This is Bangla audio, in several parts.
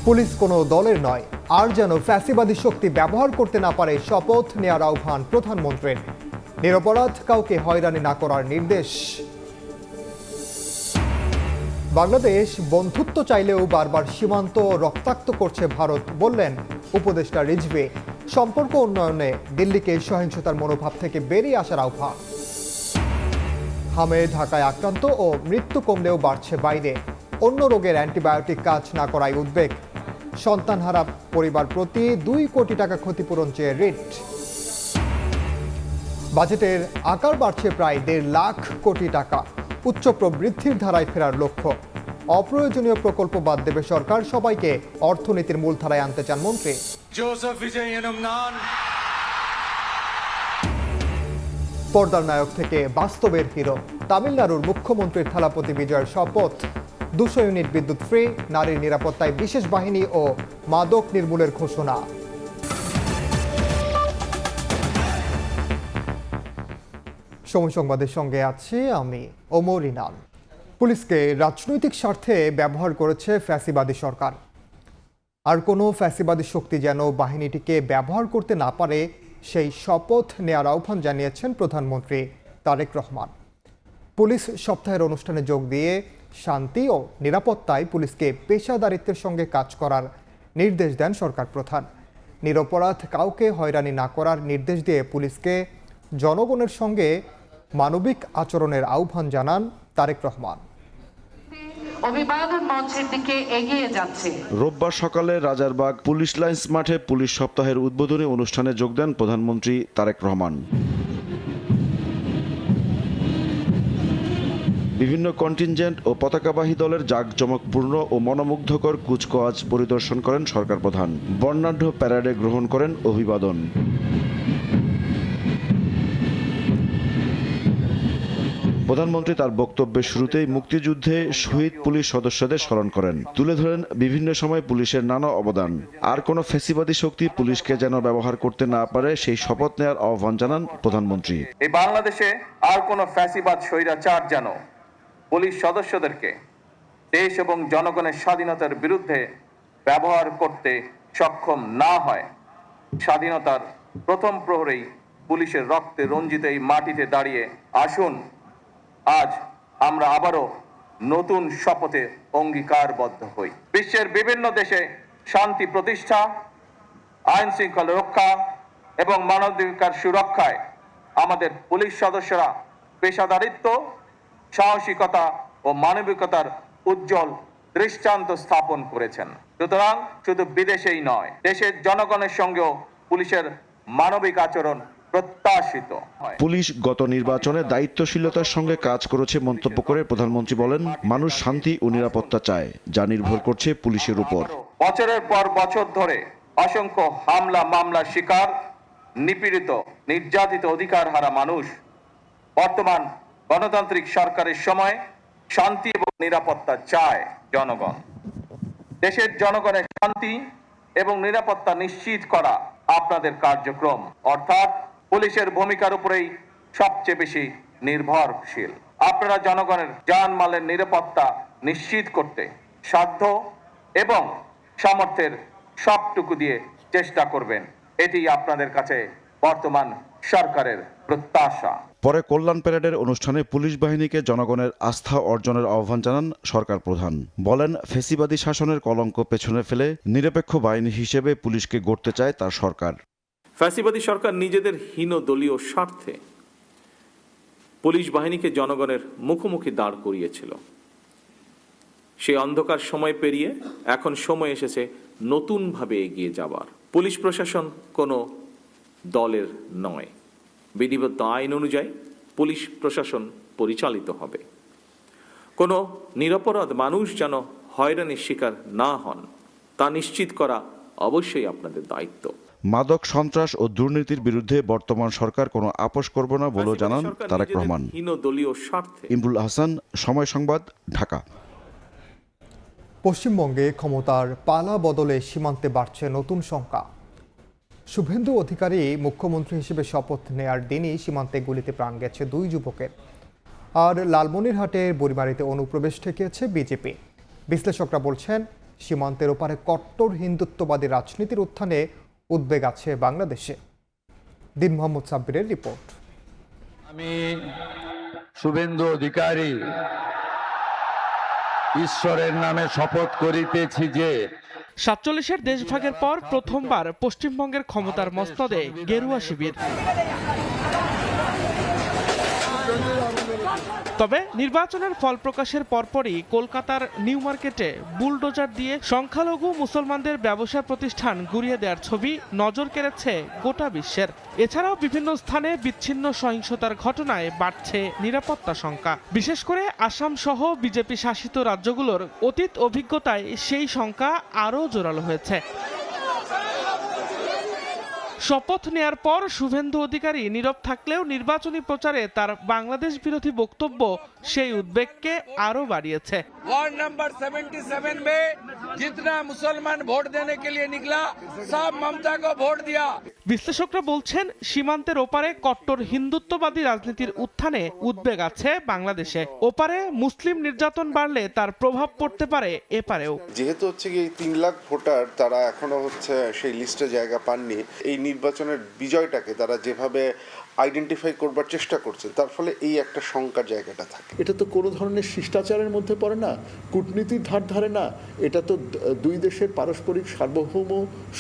পুলিশ কোনো দলের নয়, আর যেন ফ্যাসিবাদী শক্তি ব্যবহার করতে না পারে শপথ নেয়ার আহ্বান প্রধানমন্ত্রীর। নিরপরাধ কাউকে হয়রানি না করার নির্দেশ। বাংলাদেশ বন্ধুত্ব চাইলেও বারবার সীমান্ত রক্তাক্ত করছে ভারত, বললেন উপদেষ্টা রিজভী। সম্পর্ক উন্নয়নে দিল্লিকে সহিংসতার মনোভাব থেকে বেরিয়ে আসার আহ্বান। হামে ঢাকায় আক্রান্ত ও মৃত্যু কমলেও বাড়ছে বাইরে। অন্য রোগের অ্যান্টিবায়োটিক কাজ না করায় উদ্বেগ। সন্তানহারা পরিবার প্রতি 2 কোটি টাকা ক্ষতিপূরণ চেয়ে রিট। বাজেটের আকার বাড়ছে প্রায় 1.5 লাখ কোটি টাকা। উচ্চ প্রবৃদ্ধির ধারায় ফেরার লক্ষ্য। অপ্রয়োজনীয় প্রকল্প বাদ দেবে সরকার, সবাইকে অর্থনীতির মূলধারায় আনতে চান মন্ত্রী। পর্দার নায়ক থেকে বাস্তবের হিরো। তামিলনাড়ুর মুখ্যমন্ত্রীর থালাপতি বিজয়ের শপথ। 200 ইউনিট বিদ্যুৎ ফ্রি, নারীর নিরাপত্তায় বিশেষ বাহিনী ও মাদক নির্মূলের ঘোষণা। সময় সংবাদের সঙ্গে আছি আমি ওমর ইনান। পুলিশকে রাজনৈতিক স্বার্থে ব্যবহার করেছে ফ্যাসিবাদী সরকার। আর কোনো ফ্যাসিবাদী শক্তি যেন বাহিনীটিকে ব্যবহার করতে না পারে, সেই শপথ নেয়ার আহ্বান জানিয়েছেন প্রধানমন্ত্রী তারেক রহমান। পুলিশ সপ্তাহের অনুষ্ঠানে যোগ দিয়ে শান্তি ও নিরাপত্তায় পুলিশকে পেশাদারিত্বের সঙ্গে কাজ করার নির্দেশ দেন সরকার প্রধান। নিরপরাধ কাউকে হয়রানি না করার নির্দেশ দিয়ে পুলিশকে জনগণের সঙ্গে মানবিক আচরণের আহ্বান জানান তারেক রহমান। অভিবাদন মঞ্চের দিকে এগিয়ে যাচ্ছে। রোববার সকালে রাজারবাগ পুলিশ লাইন্স মাঠে পুলিশ সপ্তাহের উদ্বোধনী অনুষ্ঠানে যোগ দেন প্রধানমন্ত্রী তারেক রহমান। বিভিন্ন কন্টিনজেন্ট ও পতাকাবাহী দলের জাঁকজমকপূর্ণ ও মনোমুগ্ধকর কুচকাওয়াজ পরিদর্শন করেন সরকার প্রধান। বর্ণাঢ্য প্যারেডে গ্রহণ করেন অভিবাদন। প্রধানমন্ত্রী তার বক্তব্যের শুরুতেই মুক্তিযুদ্ধে শহীদ পুলিশ সদস্যদের স্মরণ করেন, তুলে ধরেন বিভিন্ন সময় পুলিশের নানা অবদান। আর কোনো ফ্যাসিবাদী শক্তি পুলিশকে যেন ব্যবহার করতে না পারে, সেই শপথ নেওয়ার আহ্বান জানান প্রধানমন্ত্রী। এই বাংলাদেশে আর কোনো ফ্যাসিবাদ স্বৈরাচার যেন পুলিশ সদস্যদেরকে দেশ এবং জনগণের স্বাধীনতার বিরুদ্ধে ব্যবহার করতে সক্ষম না হয়। স্বাধীনতার প্রথম প্রহরেই পুলিশের রক্তে রঞ্জিত এই মাটিতে দাঁড়িয়ে আসুন আজ আমরা আবারও নতুন শপথে অঙ্গীকারবদ্ধ হই। বিশ্বের বিভিন্ন দেশে শান্তি প্রতিষ্ঠা, আইন শৃঙ্খলা রক্ষা এবং মানবাধিকার সুরক্ষায় আমাদের পুলিশ সদস্যরা পেশাদারিত্ব, সাহসিকতা ও মানবিকতার উজ্জ্বল দৃষ্টান্ত স্থাপন করেছেন। সুতরাং শুধু বিদেশেই নয়, দেশের জনগণের সঙ্গেও পুলিশের মানবিক আচরণ প্রত্যাশিত। পুলিশ গত নির্বাচনে দায়িত্বশীলতার সঙ্গে কাজ করেছে মন্তব্য করে প্রধানমন্ত্রী বলেন, মানুষ শান্তি ও নিরাপত্তা চায়, যা নির্ভর করছে পুলিশের উপর। বছরের পর বছর ধরে অসংখ্য হামলা মামলার শিকার, নিপীড়িত, নির্যাতিত অধিকার হারা মানুষ। বর্তমান গণতান্ত্রিক সরকারের সময় শান্তি এবং নিরাপত্তা চায় জনগণ। দেশের জনগণের শান্তি এবং নিরাপত্তা নিশ্চিত করা আপনাদের কার্যক্রম, অর্থাৎ পুলিশের ভূমিকার উপরেই সবচেয়ে বেশি নির্ভরশীল। আপনারা জনগণের জানমালের নিরাপত্তা নিশ্চিত করতে সাধ্য এবং সামর্থ্যের সবটুকু দিয়ে চেষ্টা করবেন। এটি আপনাদের কাছে বর্তমান সরকারের প্রত্যাশা। পরে কল্যাণ প্যারেডের অনুষ্ঠানে পুলিশ বাহিনীকে জনগণের আস্থা অর্জনের আহ্বান জানান সরকার প্রধান। বলেন, ফ্যাসিবাদী শাসনের কলঙ্ক পেছনে ফেলে নিরপেক্ষ বাহিনী হিসেবে পুলিশকে গড়তে চায় তার সরকার। ফ্যাসিবাদী সরকার নিজেদের হীন দলীয় স্বার্থে পুলিশ বাহিনীকে জনগণের মুখোমুখি দাঁড় করিয়েছিল। সেই অন্ধকার সময় পেরিয়ে এখন সময় এসেছে নতুনভাবে এগিয়ে যাবার। পুলিশ প্রশাসন কোনো দলের নয়, বিধিবদ্ধ আইন অনুযায়ী পুলিশ প্রশাসন পরিচালিত হবে। কোনো নিরপরাধ মানুষ যেন হয়রানির শিকার না হন, তা নিশ্চিত করা অবশ্যই আপনাদের দায়িত্ব। মাদক, সন্ত্রাস ও দুর্নীতির বিরুদ্ধে বর্তমান সরকার কোনো আপোষ করবে না বলেও জানান তারেক রহমান। দলীয় স্বার্থে ইমরুল হাসান, সময় সংবাদ, ঢাকা। পশ্চিমবঙ্গে ক্ষমতার পালা বদলে সীমান্তে বাড়ছে নতুন শঙ্কা। শুভেন্দু অধিকারী মুখ্যমন্ত্রী হিসেবে শপথ নেয়ার দিনই সীমান্তে গুলিতে প্রাণ গেছে 2 যুবকের। আর লালমনিরহাটের বুড়িমারীতে অনুপ্রবেশ ঠেকিয়েছে বিজেপি। বিশ্লেষকরা বলছেন, সীমান্তের ওপারে কট্টর হিন্দুত্ববাদী রাজনীতির উত্থানে উদ্বেগ আছে বাংলাদেশে। দিন মোহাম্মদ সাব্বিরের রিপোর্ট। আমি শুভেন্দু অধিকারী ঈশ্বরের নামে শপথ করিতেছি যে ৪৭-এর দেশভাগের পর প্রথমবার পশ্চিমবঙ্গের ক্ষমতার মসনদে গেরুয়া শিবির। তবে নির্বাচনের ফল প্রকাশের পরপরই কলকাতার নিউ মার্কেটে বুলডোজার দিয়ে সংখ্যালঘু মুসলমানদের ব্যবসা প্রতিষ্ঠান গুড়িয়ে দেওয়ার ছবি নজর কেড়েছে গোটা বিশ্বের। এছাড়াও বিভিন্ন স্থানে বিচ্ছিন্ন সহিংসতার ঘটনায় বাড়ছে নিরাপত্তা শঙ্কা। বিশেষ করে আসাম সহ বিজেপি শাসিত রাজ্যগুলোর অতীত অভিজ্ঞতায় সেই শঙ্কা আরও জোরালো হয়েছে। শপথ নেয়ার পর শুভেন্দু অধিকারী নীরব থাকলেও নির্বাচনী প্রচারে তার বাংলাদেশ বিরোধী বক্তব্য সেই উদ্বেগকে আরো বাড়িয়েছে। वार्ड नंबर 77 में जितना मुसलमान वोट देने के लिए निकला सब ममता को वोट दिया। বিশ্লেষকরা বলছেন সীমান্তের ওপারে কট্টর হিন্দুত্ববাদী রাজনীতির উত্থানে উদ্বেগ আছে বাংলাদেশে। ওপারে মুসলিম নির্যাতন বাড়লে তার প্রভাব পড়তে পারে এপারেও। যেহেতু হচ্ছে কি 3 লাখ ভোটার তারা এখনো হচ্ছে সেই লিস্টে জায়গা পাননি, এই নির্বাচনের বিজয়টাকে তারা যেভাবে আইডেন্টিফাই করবার চেষ্টা করছে তার ফলে এই একটা শঙ্কার জায়গাটা থাকে। এটা তো কোনো ধরনের শিষ্টাচারের মধ্যে পড়ে না, কূটনীতির ধার ধারে না, এটা তো দুই দেশের পারস্পরিক সার্বভৌম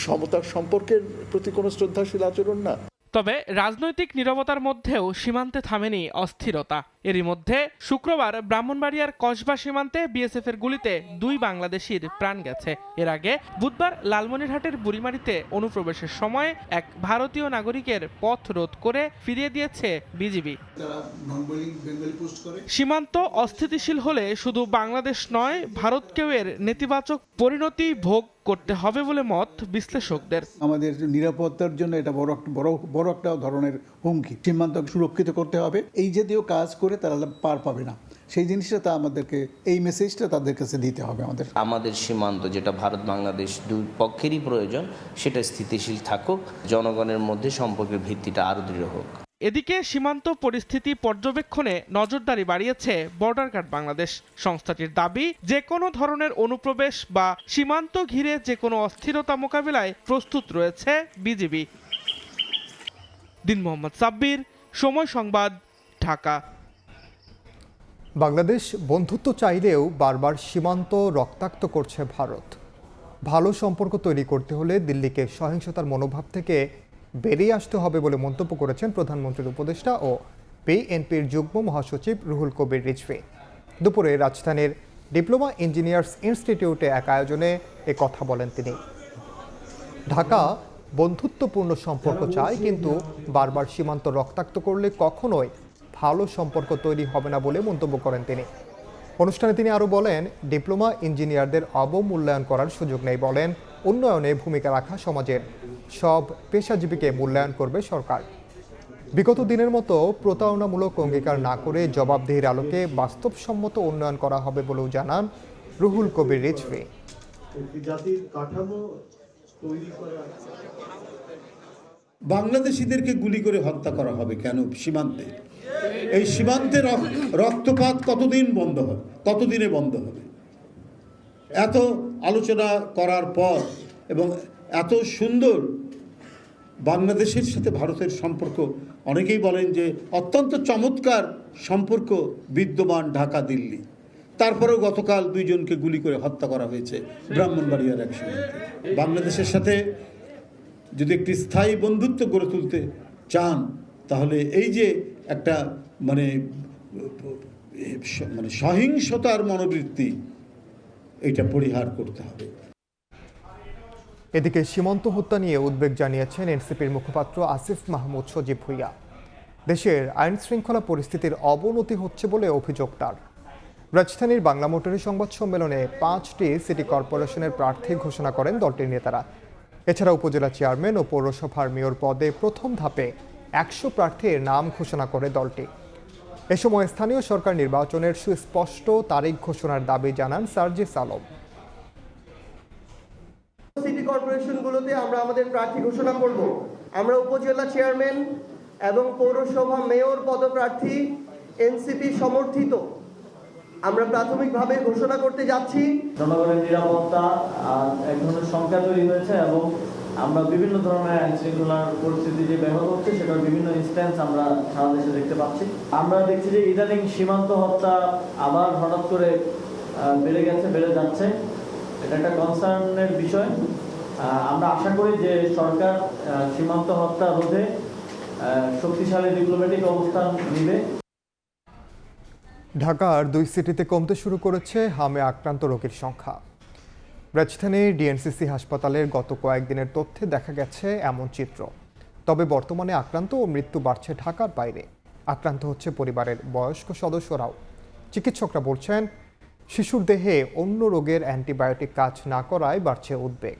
সমতার সম্পর্কের প্রতি কোনো শ্রদ্ধাশীল আচরণ না। তবে রাজনৈতিক নীরবতার মধ্যেও সীমান্তে থামেনি অস্থিরতা। এরই মধ্যে শুক্রবার ব্রাহ্মণবাড়িয়ার কসবা সীমান্তে বিএসএফ এর গুলিতে 2 বাংলাদেশির প্রাণ গেছে। এর আগে বুধবার লালমনিরহাটের বুড়িমারিতে অনুপ্রবেশের সময় এক ভারতীয় নাগরিকের পথ রোধ করে ফিরিয়ে দিয়েছে বিজিবি। সীমান্ত অস্থিতিশীল হলে শুধু বাংলাদেশ নয়, ভারতকেও এর নেতিবাচক পরিণতি ভোগ করতে হবে বলে মত বিশ্লেষকদের। আমাদের নিরাপত্তার জন্য এটা বড় একটা ধরনের হুমকি। সীমান্ত সুরক্ষিত করতে হবে, এই জাতীয় কাজ করে তারা পার পাবে না, সেই জিনিসটা আমাদেরকে, এই মেসেজটা তাদের কাছে দিতে হবে। আমাদের সীমান্ত যেটা ভারত বাংলাদেশ দুই পক্ষেরই প্রয়োজন, সেটা স্থিতিশীল থাকুক, জনগণের মধ্যে সম্পর্কের ভিত্তিটা আরো দৃঢ় হোক। এদিকে সীমান্ত পরিস্থিতি পর্যবেক্ষণে নজরদারি বাড়িয়েছে বর্ডার গার্ড বাংলাদেশ। সংস্থাটির দাবি, যে কোনো ধরনের অনুপ্রবেশ বা সীমান্ত ঘিরে যে কোনো অস্থিরতা মোকাবিলায় প্রস্তুত রয়েছে বিজিবি। দিন মোহাম্মদ সাব্বির, সময় সংবাদ, ঢাকা। বাংলাদেশ বন্ধুত্ব চাইলেও বারবার সীমান্ত রক্তাক্ত করছে ভারত। ভালো সম্পর্ক তৈরি করতে হলে দিল্লিকে সহিংসতার মনোভাব থেকে বেরিয়ে আসতে হবে বলে মন্তব্য করেছেন প্রধানমন্ত্রীর উপদেষ্টা ও বিএনপির যুগ্ম মহাসচিব রুহুল কবির রিজভী। দুপুরে রাজধানীর ডিপ্লোমা ইঞ্জিনিয়ার্স ইনস্টিটিউটে এক আয়োজনে কথা বলেন তিনি। ঢাকা বন্ধুত্বপূর্ণ সম্পর্ক চায়, কিন্তু বারবার সীমান্ত রক্তাক্ত করলে কখনোই ভালো সম্পর্ক তৈরি হবে না বলে মন্তব্য করেন তিনি। অনুষ্ঠানে তিনি আরও বলেন, ডিপ্লোমা ইঞ্জিনিয়ারদের অবমূল্যায়ন করার সুযোগ নেই। বলেন, উন্নয়নে ভূমিকা রাখা সমাজের সব পেশাজীবীকে মূল্যায়ন করবে সরকার। বিগত দিনের মতো প্রতারণামূলক অঙ্গীকার না করে জবাবদিহির আলোকে বাস্তবসম্মত উন্নয়ন করা হবে বলেও জানান রুহুল কবির রিজভী। বাংলাদেশিদেরকে গুলি করে হত্যা করা হবে কেন সীমান্তে? এই সীমান্তে রক্তপাত কতদিন বন্ধ হবে, কতদিনে বন্ধ হবে? এত আলোচনা করার পর এবং এত সুন্দর বাংলাদেশের সাথে ভারতের সম্পর্ক, অনেকেই বলেন যে অত্যন্ত চমৎকার সম্পর্ক বিদ্যমান ঢাকা দিল্লি, তারপরেও গতকাল 2 জনকে গুলি করে হত্যা করা হয়েছে ব্রাহ্মণবাড়িয়ার এক সীমান্তে। বাংলাদেশের সাথে যদি একটি স্থায়ী বন্ধুত্ব গড়ে তুলতে চান, তাহলে এই যে একটা মানে সহিংসতার মনোবৃত্তি, এটা পরিহার করতে হবে। এদিকে সীমান্ত হত্যা নিয়ে উদ্বেগ জানিয়েছেন এনসিপির মুখপাত্র আসিফ মাহমুদ সজীব ভুইয়া। দেশের আইন শৃঙ্খলা পরিস্থিতির অবনতি হচ্ছে বলে অভিযোগ তার। রাজধানীর বাংলা মোটরের সংবাদ সম্মেলনে 5টি সিটি কর্পোরেশনের প্রার্থী ঘোষণা করেন দলটির নেতারা। এছাড়া উপজেলা চেয়ারম্যান ও পৌরসভার মেয়র পদে প্রথম ধাপে 100 প্রার্থীর নাম ঘোষণা করে দলটি। এ সময় স্থানীয় সরকার নির্বাচনের সুস্পষ্ট তারিখ ঘোষণার দাবি জানান সার্জিস আলম। সিটি কর্পোরেশনগুলোতে আমরা আমাদের প্রার্থী ঘোষণা করব। আমরা উপজেলা চেয়ারম্যান এবং পৌরসভা মেয়র পদপ্রার্থী এনসিপি সমর্থিত আমরা প্রাথমিকভাবে ঘোষণা করতে যাচ্ছি জনগণের নিরাপত্তা এক ধরনের সংখ্যা তৈরি হয়েছে এবং আমরা বিভিন্ন ধরনের আইন শৃঙ্খলার পরিস্থিতি যে ব্যাহত হচ্ছে সেটার বিভিন্ন ইনস্ট্যান্স আমরা সারা দেশে দেখতে পাচ্ছি। আমরা দেখছি যে ইদানিং সীমান্ত হত্যা আবার হঠাৎ করে বেড়ে যাচ্ছে। এটা একটা কনসার্নের বিষয়। আমরা আশা করি যে সরকার সীমান্ত হত্যা রোধে শক্তিশালী ডিপ্লোম্যাটিক অবস্থান নেবে। ঢাকার 2 সিটিতে কমতে শুরু করেছে হামে আক্রান্ত রোগীর সংখ্যা। রাজধানীর ডিএনসিসি হাসপাতালের গত কয়েকদিনের তথ্যে দেখা গেছে এমন চিত্র। তবে বর্তমানে আক্রান্ত ও মৃত্যু বাড়ছে ঢাকার বাইরে। আক্রান্ত হচ্ছে পরিবারের বয়স্ক সদস্যরাও। চিকিৎসকরা বলছেন, শিশুর দেহে অন্য রোগের অ্যান্টিবায়োটিক কাজ না করায় বাড়ছে উদ্বেগ।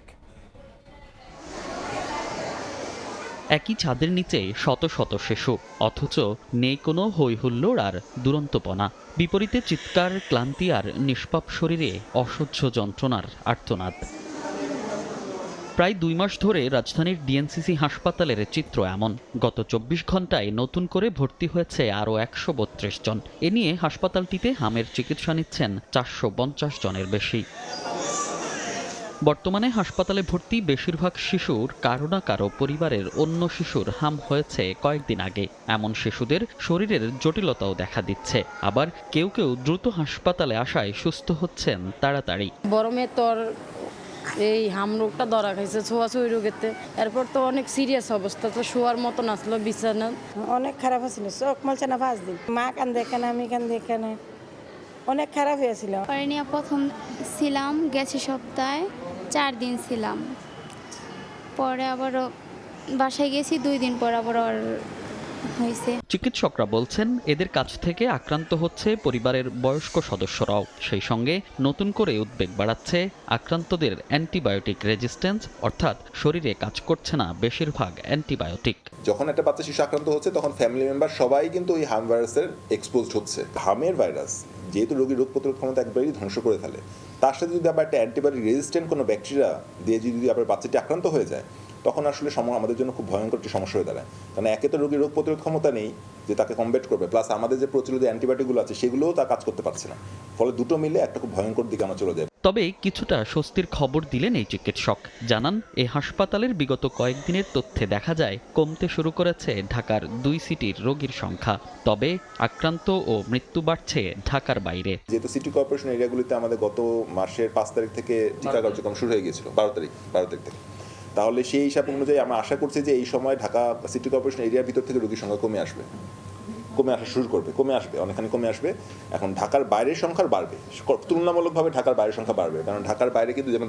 একই ছাদের নিচে শত শত শিশু, অথচ নেই কোনো হইহুল্লোড় আর দুরন্তপনা। বিপরীতে চিৎকার, ক্লান্তি আর নিষ্পাপ শরীরে অসহ্য যন্ত্রণার আর্তনাদ। প্রায় 2 মাস ধরে রাজধানীর ডিএনসিসি হাসপাতালের চিত্র এমন। গত 24 ঘন্টায় নতুন করে ভর্তি হয়েছে আরও 132 জন। এ নিয়ে হাসপাতালটিতে হামের চিকিৎসা নিচ্ছেন 450 জনের বেশি। বর্তমানে হাসপাতালে ভর্তি বেশিরভাগ শিশুর কারো না কারো পরিবারের অন্য শিশুর হাম হয়েছে কয়েকদিন আগে। এমন শিশুদের শরীরের জটিলতাও দেখা দিচ্ছে। আবার কেউ কেউ দ্রুত হাসপাতালে আসায় সুস্থ হচ্ছেন তাড়াতাড়ি। বড় মেয়ে তোর এই হাম রোগটা ধরা খাইছে, ছোঁয়াছুঁই রোগেতে। এরপর তো অনেক সিরিয়াস অবস্থা, তো শোয়ার মতো নাচলো বিছানা। অনেক খারাপ হয়েছিল, চোখ মালছে না 5 দিন। মা কান দেখে না, আমি কান দেখে না, অনেক খারাপ হয়েছিল। প্রথম ছিলাম গেছে সপ্তাহে 4 দিন ছিলাম, পরে আবারও বাসায় গেছি 2 দিন পর আবার হয়েছে। চিকিৎসকরা বলছেন, এদের কাছ থেকে আক্রান্ত হচ্ছে পরিবারের বয়স্ক সদস্যরাও। সেই সঙ্গে নতুন করে উদ্বেগ বাড়াচ্ছে আক্রান্তদের অ্যান্টিবায়োটিক রেজিস্ট্যান্স, অর্থাৎ শরীরে কাজ করছে না বেশিরভাগ অ্যান্টিবায়োটিক। যখন একটা বাচ্চা শিশু আক্রান্ত হচ্ছে তখন ফ্যামিলি মেম্বার সবাই কিন্তু এই হাম ভাইরাসের এক্সপোজড হচ্ছে। হামের ভাইরাস যেহেতু রোগীর রোগ প্রতিরোধ ক্ষমতা একবারই ধ্বংস করে ফেলে, তার সাথে যদি আবার একটা অ্যান্টিবায়োটিক রেজিস্ট্যান্ট কোনো ব্যাকটেরিয়া দিয়ে যদি আবার বাচ্চাটি আক্রান্ত হয়ে যায়, তখন আসলে আমাদের জন্য খুব ভয়ঙ্কর একটি সমস্যা হয়ে দাঁড়ায়। কারণ একে তো রোগীর রোগ প্রতিরোধ ক্ষমতা নেই যে তাকে কমব্যাট করবে, প্লাস আমাদের যে প্রচলিত অ্যান্টিবায়োটিকগুলো আছে সেগুলোও তা কাজ করতে পারছে না। ফলে দুটো মিলে একটা খুব ভয়ঙ্কর দিকে আমরা চলে যাই। তবে কিছুটা স্বস্তির খবর দিলেন এই চিকিৎসক। জানান, এই হাসপাতালের বিগত কয়েকদিনের তথ্যে দেখা যায় কমতে শুরু করেছে ঢাকার 2 সিটির রোগীর সংখ্যা। তবে আক্রান্ত ও মৃত্যু বাড়ছে ঢাকার বাইরে। যেহেতু সিটি কর্পোরেশন এরিয়াগুলিতে আমাদের গত মাসের 5 তারিখ থেকে টিকা কার্যক্রম শুরু হয়ে গিয়েছিল, 12 তারিখ থেকে, তাহলে সেই হিসাব অনুযায়ী আমরা আশা করছি যে এই সময় ঢাকা সিটি কর্পোরেশন এরিয়ার ভিতর থেকে রোগীর সংখ্যা কমে আসা শুরু করবে, অনেকখানি কমে আসবে। এখন ঢাকার বাইরের সংখ্যা বাড়বে, তুলনামূলকভাবে ঢাকার বাইরের সংখ্যা বাড়বে। কারণ ঢাকার বাইরে কিন্তু যেমন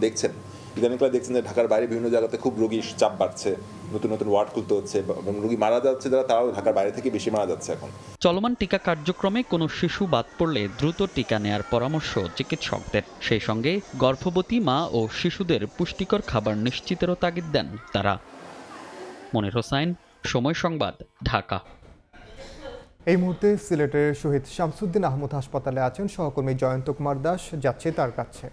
ইদানিংকালে দেখছেন যে ঢাকার বাইরে বিভিন্ন জায়গাতে খুব রোগীর চাপ বাড়ছে, নতুন নতুন ওয়ার্ড খুলতে হচ্ছে এবং রোগী মারা যাচ্ছে যারা, তারাও ঢাকার বাইরে থেকে বেশি মারা যাচ্ছে। এখন চলমান টিকা কার্যক্রমে কোনো শিশু বাদ পড়লে দ্রুত টিকা নেয়ার পরামর্শ চিকিৎসকদের। সেই সঙ্গে গর্ভবতী মা ও শিশুদের পুষ্টিকর খাবার নিশ্চিতেরও তাগিদ দেন তারা। মনির হোসাইন, সময় সংবাদ, ঢাকা। এই মুহূর্তে সিলেটের শহীদ শামসুদ্দিন আহমদ হাসপাতালে আছেন সহকর্মী জয়ন্ত কুমার দাস, যাচ্ছে তার কাছে।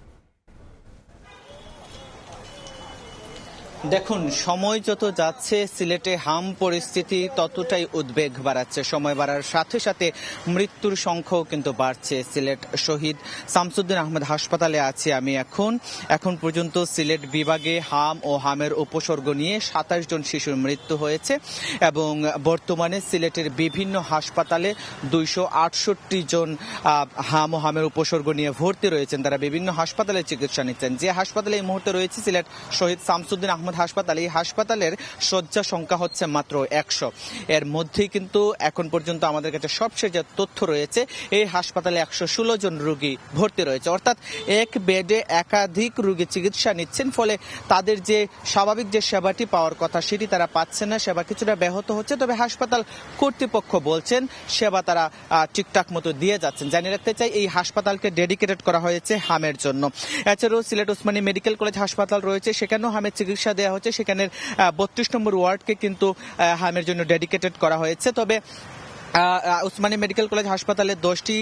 দেখুন, সময় যত যাচ্ছে সিলেটে হাম পরিস্থিতি ততটাই উদ্বেগ বাড়াচ্ছে। সময় বাড়ার সাথে সাথে মৃত্যুর সংখ্যাও কিন্তু বাড়ছে। সিলেট শহীদ শামসুদ্দিন আহমেদ হাসপাতালে আছি আমি এখন পর্যন্ত সিলেট বিভাগে হাম ও হামের উপসর্গ নিয়ে 27 জন শিশুর মৃত্যু হয়েছে এবং বর্তমানে সিলেটের বিভিন্ন হাসপাতালে 268 জন হাম ও হামের উপসর্গ নিয়ে ভর্তি রয়েছেন। তারা বিভিন্ন হাসপাতালে চিকিৎসা নিচ্ছেন। যে হাসপাতালে এই মুহূর্তে রয়েছে সিলেট শহীদ শামসুদ্দিন আহমেদ হাসপাতাল, এই হাসপাতালের শয্যা সংখ্যা হচ্ছে মাত্র 100। এর মধ্যেই কিন্তু এখন পর্যন্ত আমাদের কাছে সবশেষ যে তথ্য রয়েছে, এই হাসপাতালে 116 জন রোগী ভর্তি রয়েছে, অর্থাৎ এক বেডে একাধিক রোগী চিকিৎসা নিচ্ছেন। ফলে তাদের যে স্বাভাবিক যে সেবাটি পাওয়ার কথা সেটি তারা পাচ্ছে না, সেবা কিছুটা ব্যাহত হচ্ছে। তবে হাসপাতাল কর্তৃপক্ষ বলছেন সেবা তারা ঠিকঠাক মতো দিয়ে যাচ্ছেন। জানিয়ে রাখতে চাই, এই হাসপাতালকে ডেডিকেটেড করা হয়েছে হামের জন্য। এছাড়াও সিলেট ওসমানী মেডিকেল কলেজ হাসপাতাল রয়েছে, সেখানেও হামের চিকিৎসা দেওয়া হচ্ছে। সেখানের 32 নম্বর ওয়ার্ডকে কিন্তু হামের জন্য ডেডিকেটেড করা হয়েছে। তবে ওসমানী মেডিকেল কলেজ হাসপাতালে 10টি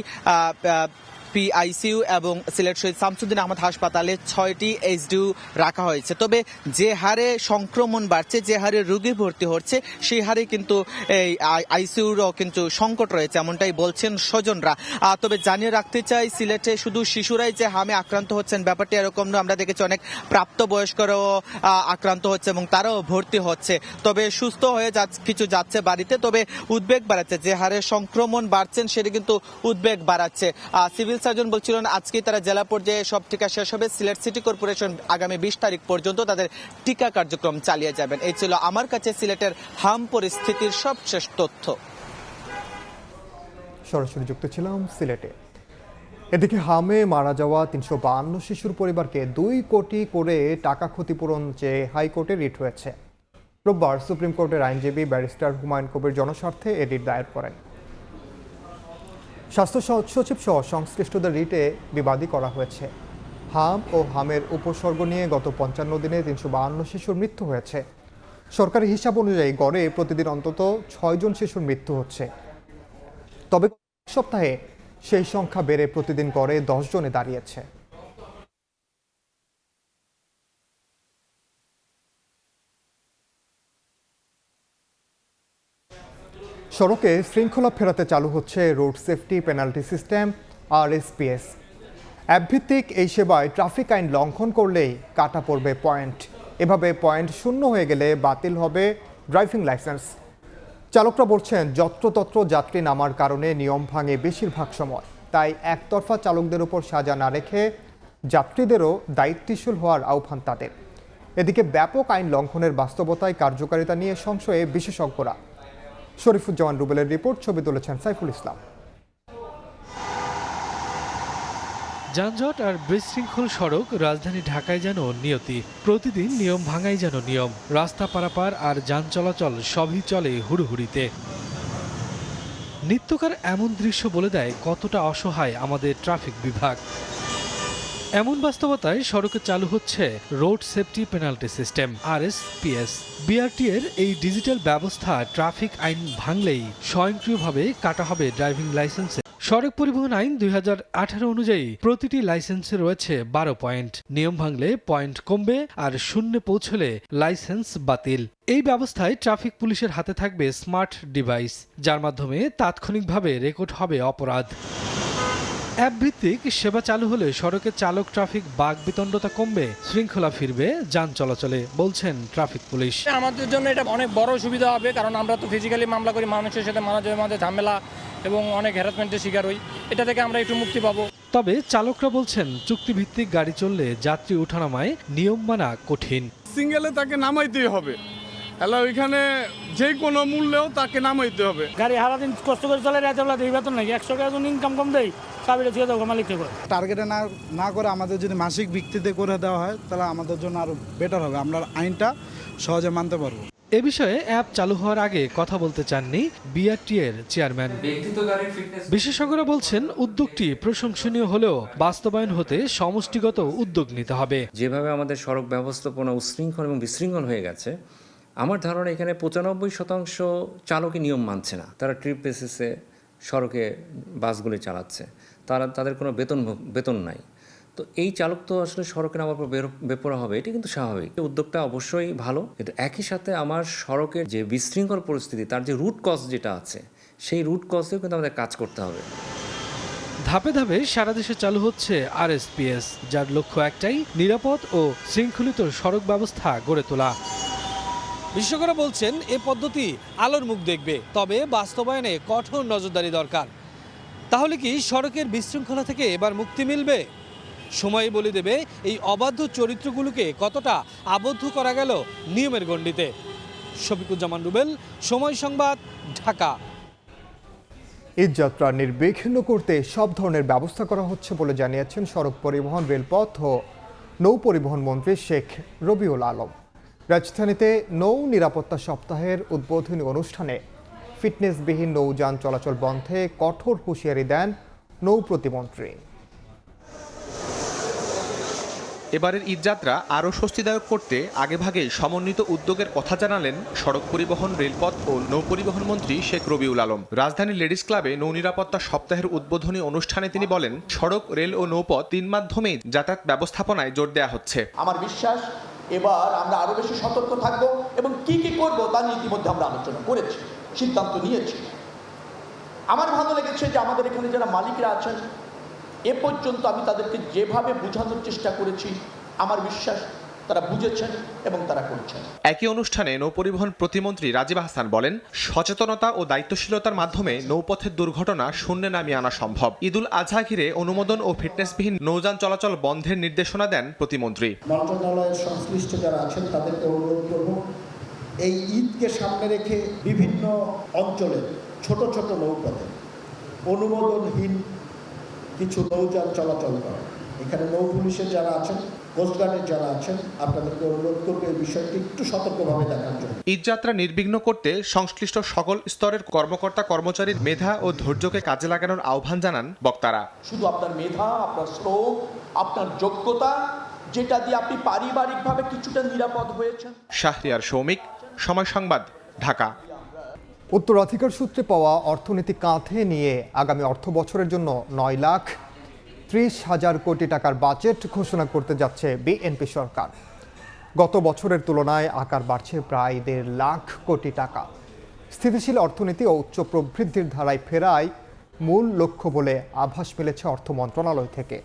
PICU এবং সিলেট শহীদ শামসুদ্দিন আহমদ হাসপাতালে 6টি HDU রাখা হয়েছে। তবে যে হারে সংক্রমণ বাড়ছে, যে হারে রোগী ভর্তি হচ্ছে, সেই হারে কিন্তু এই আইসিইউরও কিন্তু সংকট রয়েছে, এমনটাই বলছেন স্বজনরা। তবে জানিয়ে রাখতে চাই, সিলেটে শুধু শিশুরাই যে হামে আক্রান্ত হচ্ছেন ব্যাপারটি এরকম নয়। আমরা দেখেছি অনেক প্রাপ্তবয়স্করাও আক্রান্ত হচ্ছে এবং তারাও ভর্তি হচ্ছে। তবে সুস্থ হয়ে কিছু যাচ্ছে বাড়িতে। তবে উদ্বেগ বাড়াচ্ছে, যে হারে সংক্রমণ বাড়ছেন সেটা কিন্তু উদ্বেগ বাড়াচ্ছে। সিভিল সার্জন বলছিলেন আজকেই তারা জেলা পর্যায়ে সব টিকা শেষ হবে। সিলেট সিটি কর্পোরেশন আগামী 20 তারিখ পর্যন্ত তাদের টিকা কার্যক্রম চালিয়ে যাবেন। এই ছিল আমার কাছে সিলেটের হাম পরিস্থিতির সবশেষ তথ্য। সরাসরি যুক্ত ছিলাম সিলেটে। এদিকে হামে মারা যাওয়া 352 শিশুর পরিবারকে 2 কোটি করে টাকা ক্ষতিপূরণ চেয়ে হাইকোর্টে রিট হয়েছে। রোববার সুপ্রিম কোর্টের আইনজীবী ব্যারিস্টার হুমায়ুন কবির জনস্বার্থে এ রিট দায়ের করেন। স্বাস্থ্য সচিব সহ সংশ্লিষ্টদের রিটে বিবাদী করা হয়েছে। হাম ও হামের উপসর্গ নিয়ে গত 55 দিনে 352 শিশুর মৃত্যু হয়েছে। সরকারি হিসাব অনুযায়ী গড়ে প্রতিদিন অন্তত 6 জন শিশুর মৃত্যু হচ্ছে। তবে সপ্তাহে সেই সংখ্যা বেড়ে প্রতিদিন গড়ে 10 জনে দাঁড়িয়েছে। সড়কে শৃঙ্খলা ফেরাতে চালু হচ্ছে road safety penalty system RSPS। অ্যাপভিত্তিক এই সেবায় ট্রাফিক আইন লঙ্ঘন করলেই কাটা পড়বে পয়েন্ট। এভাবে পয়েন্ট শূন্য হয়ে গেলে বাতিল হবে ড্রাইভিং লাইসেন্স। চালকরা বলছেন যত্রতত্র যাত্রী নামার কারণে নিয়ম ভাঙে বেশিরভাগ সময়। তাই একতরফা চালকদের উপর সাজা না রেখে যাত্রীদেরও দায়িত্বশীল হওয়ার আহ্বান তাদের। এদিকে ব্যাপক আইন লঙ্ঘনের বাস্তবতায় কার্যকারিতা নিয়ে সংশয়ে বিশেষজ্ঞরা। শরীফুজ্জামান রুবেলের রিপোর্ট, ছবি তুলেছেন সাইফুল ইসলাম। যানজট আর বিশৃঙ্খল সড়ক রাজধানী ঢাকায় যেন নিয়তি। প্রতিদিন নিয়ম ভাঙাই যেন নিয়ম। রাস্তা পারাপার আর যান চলাচল সবই চলে হুড়োহুড়িতে। নিত্যকার এমন দৃশ্য বলে দেয় কতটা অসহায় আমাদের ট্রাফিক বিভাগ। এমন বাস্তবতায় সড়কে চালু হচ্ছে road safety penalty system RSPS। BRT এর এই ডিজিটাল ব্যবস্থা ট্রাফিক আইন ভাঙলেই স্বয়ংক্রিয়ভাবে কাটা হবে ড্রাইভিং লাইসেন্সে। সড়ক পরিবহন আইন 2018 অনুযায়ী প্রতিটি লাইসেন্সে রয়েছে 12 পয়েন্ট। নিয়ম ভাঙলে পয়েন্ট কমবে আর শূন্যে পৌঁছলে লাইসেন্স বাতিল। এই ব্যবস্থায় ট্রাফিক পুলিশের হাতে থাকবে স্মার্ট ডিভাইস, যার মাধ্যমে তাৎক্ষণিকভাবে রেকর্ড হবে অপরাধ। অ্যাপভিত্তিক সেবা চালু হলে সড়কে চালক ট্রাফিক বাক বিতণ্ডতা কমবে, শৃঙ্খলা ফিরবে যান চলাচলে, বলছেন ট্রাফিক পুলিশ। আমাদের জন্য এটা অনেক বড় সুবিধা হবে, কারণ আমরা তো ফিজিক্যালি মামলা করি, মানুষের সাথে মাঝে ঝামেলা এবং অনেক হ্যারাসমেন্টের শিকার হই। এটা থেকে আমরা একটু মুক্তি পাবো। তবে চালকরা বলছেন চুক্তিভিত্তিক গাড়ি চললে যাত্রী ওঠানামায় নিয়ম মানা কঠিন। সিঙ্গেলে তাকে নামাইতেই হবে, হ্যালো ওইখানে যে কোনো মূল্যেও তাকে নামাইতে হবে। গাড়ি সারাদিন কষ্ট করে চলে, রাতেবেলা দেই বেতন নাকি 100 টাকা ইনকাম কম দেয়, চাবিটা ছেড়ে দেবো মালিককে করে। টার্গেটে না করে আমাদের যদি মাসিক ভিত্তিতে করে দেওয়া হয় তাহলে আমাদের জন্য আরো বেটার হবে, আমরা আইনটা সহজে মানতে পারবো। এ বিষয়ে অ্যাপ চালু হওয়ার আগে কথা বলতে চাননি BRT এর চেয়ারম্যান। বিশেষজ্ঞরা বলছেন উদ্যোগটি প্রশংসনীয় হলেও বাস্তবায়ন হতে সমষ্টিগত উদ্যোগ নিতে হবে। যেভাবে আমাদের সড়ক ব্যবস্থাপনা উশৃঙ্খল এবং বিশৃঙ্খল হয়ে গেছে, আমার ধারণা এখানে 95% চালকই নিয়ম মানছে না। তারা ট্রিপ বেসিসে সড়কে বাসগুলি চালাচ্ছে, তাদের কোনো বেতন নাই। তো এই চালক তো আসলে সড়কে নামার পর বেপরোয়া হবে, এটি কিন্তু স্বাভাবিক। উদ্যোগটা অবশ্যই ভালো, কিন্তু একই সাথে আমার সড়কের যে বিশৃঙ্খল পরিস্থিতি, তার যে রুট কজ যেটা আছে, সেই রুট কজেও কিন্তু আমাদের কাজ করতে হবে। ধাপে ধাপে সারা দেশে চালু হচ্ছে RSPS, যার লক্ষ্য একটাই, নিরাপদ ও শৃঙ্খলিত সড়ক ব্যবস্থা গড়ে তোলা। বিশেষজ্ঞরা বলছেন এ পদ্ধতি আলোর মুখ দেখবে, তবে বাস্তবায়নে কঠোর নজরদারি দরকার। তাহলে কি সড়কের বিশৃঙ্খলা থেকে এবার মুক্তি মিলবে? সময় বলে দেবে এই অবাধ্য চরিত্রগুলোকে কতটা আবদ্ধ করা গেল নিয়মের গণ্ডিতে। শফিকুজ্জামান রুবেল, সময় সংবাদ, ঢাকা। ঈদযাত্রা নির্বিঘ্ন করতে সব ধরনের ব্যবস্থা করা হচ্ছে বলে জানিয়েছেন সড়ক পরিবহন, রেলপথ ও নৌ পরিবহন মন্ত্রী শেখ রবিউল আলম। রাজধানীতে নৌ নিরাপত্তা সপ্তাহের উদ্বোধনী অনুষ্ঠানে ফিটনেসবিহীন নৌযান চলাচল বন্ধে কঠোর হুঁশিয়ারি দেন নৌ প্রতিমন্ত্রী। এবারের ঈদযাত্রা আরও স্বস্তিদায়ক করতে আগেভাগেই সমন্বিত উদ্যোগের কথা জানালেন সড়ক পরিবহন, রেলপথ ও নৌপরিবহন মন্ত্রী শেখ রবিউল আলম। রাজধানী লেডিস ক্লাবে নৌ নিরাপত্তা সপ্তাহের উদ্বোধনী অনুষ্ঠানে তিনি বলেন, সড়ক, রেল ও নৌপথ তিন মাধ্যমেই যাতায়াত ব্যবস্থাপনায় জোর দেওয়া হচ্ছে। আমার বিশ্বাস এবার আমরা আরো বেশি সতর্ক থাকব এবং কি কি করব তা নিয়ে ইতিমধ্যে আমরা আলোচনা করেছি, সিদ্ধান্ত নিয়েছি। আমার ভালো লেগেছে যে আমাদের এখানে যারা মালিকরা আছেন, এ পর্যন্ত আমি তাদেরকে যেভাবে বোঝানোর চেষ্টা করেছি, আমার বিশ্বাস তারা বুঝেছেন এবং তারা করছেন। একই অনুষ্ঠানে নৌপরিবহন প্রতিমন্ত্রী রাজীব হাসান বলেন, সচেতনতা ও দায়িত্বশীলতার মাধ্যমে নৌপথের দুর্ঘটনা শূন্যে নামিয়ে আনা সম্ভব। ঈদুল আজহা ঘিরে অনুমোদন ও ফিটনেসবিহীন নৌযান চলাচল বন্ধের নির্দেশনা দেন প্রতিমন্ত্রী। মন্ত্রণালয়ের সংশ্লিষ্ট যারা আছেন তাদেরকে অনুরোধ করব, এই ঈদকে সামনে রেখে বিভিন্ন অঞ্চলে ছোট ছোট নৌপথে অনুমোদনহীন কিছু নৌযান চলাচল করে। এখানে নৌ পুলিশের যারা আছেন, কোস্টগার্ডের যারা আছেন, আপনাদেরকে অনুরোধ করবে এই বিষয়টি একটু সতর্কভাবে দেখার জন্য। ঈদযাত্রা নির্বিঘ্ন করতে সংশ্লিষ্ট সকল স্তরের কর্মকর্তা কর্মচারীর মেধা ও ধৈর্যকে কাজে লাগানোর আহ্বান জানান বক্তারা। শুধু আপনার মেধা, আপনার শ্রম, আপনার যোগ্যতা, যেটা দিয়ে আপনি পারিবারিকভাবে কিছুটা নিরাপদ হয়েছেন। শাহরিয়ার সৌমিক, সময় সংবাদ, ঢাকা। উত্তরাধিকার সূত্রে পাওয়া অর্থনীতি কাঁধে নিয়ে আগামী অর্থ বছরের জন্য 9,30,000 কোটি টাকার বাজেট ঘোষণা করতে যাচ্ছে বিএনপি সরকার। গত বছরের তুলনায় আকার বাড়ছে প্রায় 1.5 লাখ কোটি টাকা। স্থিতিশীল অর্থনীতি ও উচ্চ প্রবৃদ্ধির ধারায় ফেরাই মূল লক্ষ্য বলে আভাস মিলেছে অর্থ মন্ত্রণালয় থেকে।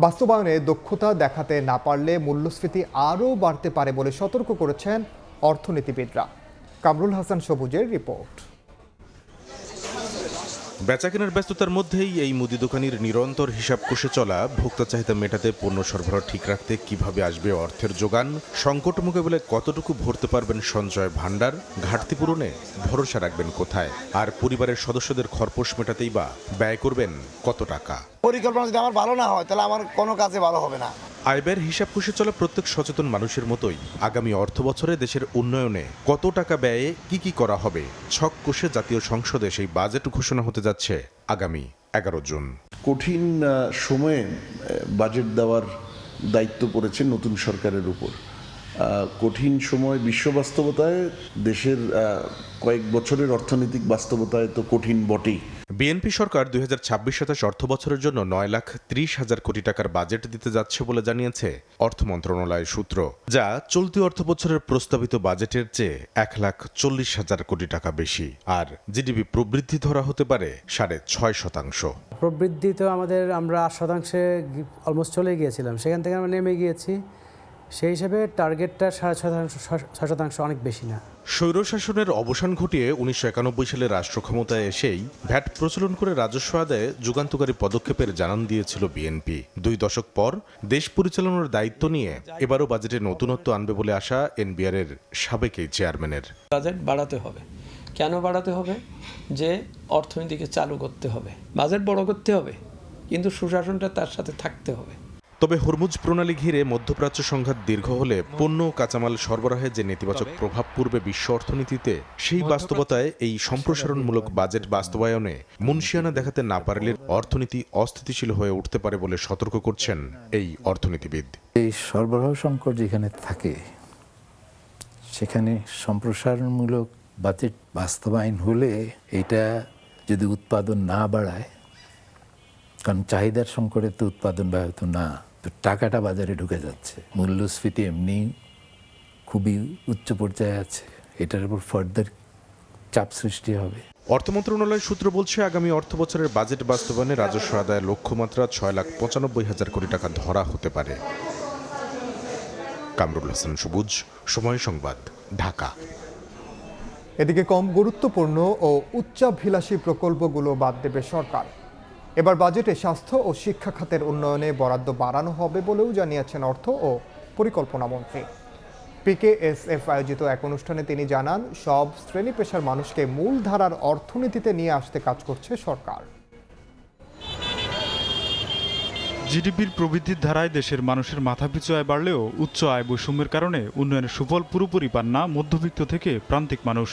বাস্তবায়নে দক্ষতা দেখাতে না পারলে মূল্যস্ফীতি আরও বাড়তে পারে বলে সতর্ক করেছেন অর্থনীতিবিদরা। কামরুল হাসান সবুজের রিপোর্ট। বেচাকেনার ব্যস্ততার মধ্যেই এই মুদি দোকানির নিরন্তর হিসাব কষে চলা, ভোক্তা চাহিদা মেটাতে পণ্য সরবরাহ ঠিক রাখতে কিভাবে আসবে অর্থের যোগান, সংকট মোকাবিলায় কতটুকু ভরতে পারবেন সঞ্চয় ভাণ্ডার, ঘাটতি পূরণে ভরসা রাখবেন কোথায়, আর পরিবারের সদস্যদের খরপোশ মেটাতেই বা ব্যয় করবেন কত টাকা। পরিকল্পনা যদি আমার ভালো না হয় তাহলে আমার কোনো কাজে ভালো হবে না। আয় ব্যয়ের হিসাব কষে চলা প্রত্যেক সচেতন মানুষের মতোই আগামী অর্থ বছরে দেশের উন্নয়নে কত টাকা ব্যয়ে কি করা হবে ছক কষে জাতীয় সংসদে সেই বাজেট ঘোষণা হতে যাচ্ছে আগামী 11 জুন। কঠিন সময়ে বাজেট দেওয়ার দায়িত্ব পড়েছে নতুন সরকারের উপর। কঠিন সময় বিশ্ব বাস্তবতায়, দেশের কয়েক বছরের অর্থনৈতিক বাস্তবতায় তো কঠিন বটেই। বিএনপি সরকার 2026-27 অর্থ বছরের জন্য 9,30,000 কোটি টাকার বাজেট দিতে যাচ্ছে বলে জানিয়েছে অর্থ মন্ত্রণালয়ের সূত্র, যা চলতি অর্থ বছরের প্রস্তাবিত বাজেটের চেয়ে 1,40,000 কোটি টাকা বেশি। আর জিডিপি প্রবৃদ্ধি ধরা হতে পারে 6.5%। প্রবৃদ্ধি তো আমরা 8% অলমোস্ট চলে গিয়েছিলাম, সেখান থেকে আমরা নেমে গিয়েছি। সেই হিসেবে টার্গেটটা 6.5% অনেক বেশি না। স্বৈরশাসনের অবসান ঘটিয়ে 1991 সালে রাষ্ট্র ক্ষমতায় এসেই ভ্যাট প্রচলন করে রাজস্ব আদায়ে যুগান্তকারী পদক্ষেপের জানান দিয়েছিল বিএনপি। 2 দশক পর দেশ পরিচালনার দায়িত্ব নিয়ে এবারও বাজেটে নতুনত্ব আনবে বলে আশা এনবিআর-এর সাবেক এই চেয়ারম্যানের। বাজেট বাড়াতে হবে। কেন বাড়াতে হবে? যে অর্থনীতিকে চালু করতে হবে, বাজেট বড় করতে হবে, কিন্তু সুশাসনটা তার সাথে থাকতে হবে। তবে হরমুজ প্রণালী ঘিরে মধ্যপ্রাচ্য সংঘাত দীর্ঘ হলে পণ্য ও কাঁচামাল সরবরাহে যে নেতিবাচক প্রভাব পড়বে বিশ্ব অর্থনীতিতে, সেই বাস্তবতায় এই সম্প্রসারণমূলক বাজেট বাস্তবায়নে মুনশিয়ানা দেখাতে না পারলে অর্থনীতি অস্থিতিশীল হয়ে উঠতে পারে বলে সতর্ক করছেন এই অর্থনীতিবিদ। এই সরবরাহ সংকট যেখানে থাকে সেখানে সম্প্রসারণমূলক বাজেট বাস্তবায়ন হলে এটা যদি উৎপাদন না বাড়ায়, কারণ চাহিদার সংকটে তো উৎপাদন ব্যাহত না, তো টাকাটা বাজারে ঢুকে যাচ্ছে, মূল্যস্ফীতি এমনি খুবই উচ্চ পর্যায়ে আছে, এটার উপর ফার্দার চাপ সৃষ্টি হবে। অর্থ মন্ত্রণালয়ের সূত্র বলছে, আগামী অর্থ বছরের বাজেট বাস্তবায়নে রাজস্ব আদায়ের লক্ষ্যমাত্রা 6,95,000 কোটি টাকা ধরা হতে পারে। কামরুল হাসান সবুজ, সময় সংবাদ, ঢাকা। এদিকে কম গুরুত্বপূর্ণ ও উচ্চাভিলাষী প্রকল্পগুলো বাদ দেবে সরকার। এবার বাজেটে স্বাস্থ্য ও শিক্ষা খাতের উন্নয়নে বরাদ্দ বাড়ানো হবে বলেও জানিয়েছেন অর্থ ও পরিকল্পনা মন্ত্রী। পিকেএসএফ আয়োজিত এক অনুষ্ঠানে তিনি জানান, সব শ্রেণী পেশার মানুষকে মূলধারার অর্থনীতিতে নিয়ে আসতে কাজ করছে সরকার। জিডিপির প্রবৃদ্ধির ধারায় দেশের মানুষের মাথাপিছু আয় বাড়লেও উচ্চ আয় বৈষম্যের কারণে উন্নয়নের সুফল পুরোপুরি পান না মধ্যবিত্ত থেকে প্রান্তিক মানুষ।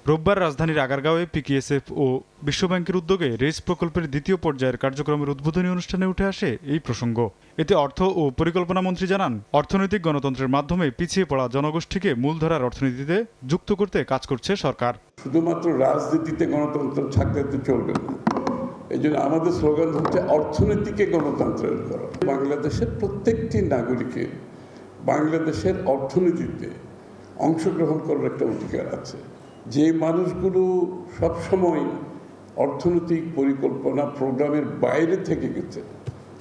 রোববার রাজধানীর আগারগাঁওয়ে পিকেএসএফ ও বিশ্বব্যাংকের উদ্যোগে রেস প্রকল্পের দ্বিতীয় পর্যায়ের কার্যক্রমের উদ্বোধনী অনুষ্ঠানে উঠে আসে এই প্রসঙ্গ। এতে অর্থ ও পরিকল্পনা মন্ত্রী জানান, অর্থনৈতিক গণতন্ত্রের মাধ্যমে পিছিয়ে পড়া জনগোষ্ঠীকে মূলধারার অর্থনীতিতে যুক্ত করতে কাজ করছে সরকার। শুধুমাত্র রাজনীতিতে গণতন্ত্র থাকলে তো চলবে না, এই জন্য আমাদের স্লোগান হচ্ছে অর্থনীতিকে গণতন্ত্রের করা। বাংলাদেশের প্রত্যেকটি নাগরিকের বাংলাদেশের অর্থনীতিতে অংশগ্রহণ করার একটা অধিকার আছে। যে মানুষগুলো সবসময় অর্থনৈতিক পরিকল্পনা প্রোগ্রামের বাইরে থেকে গেছে,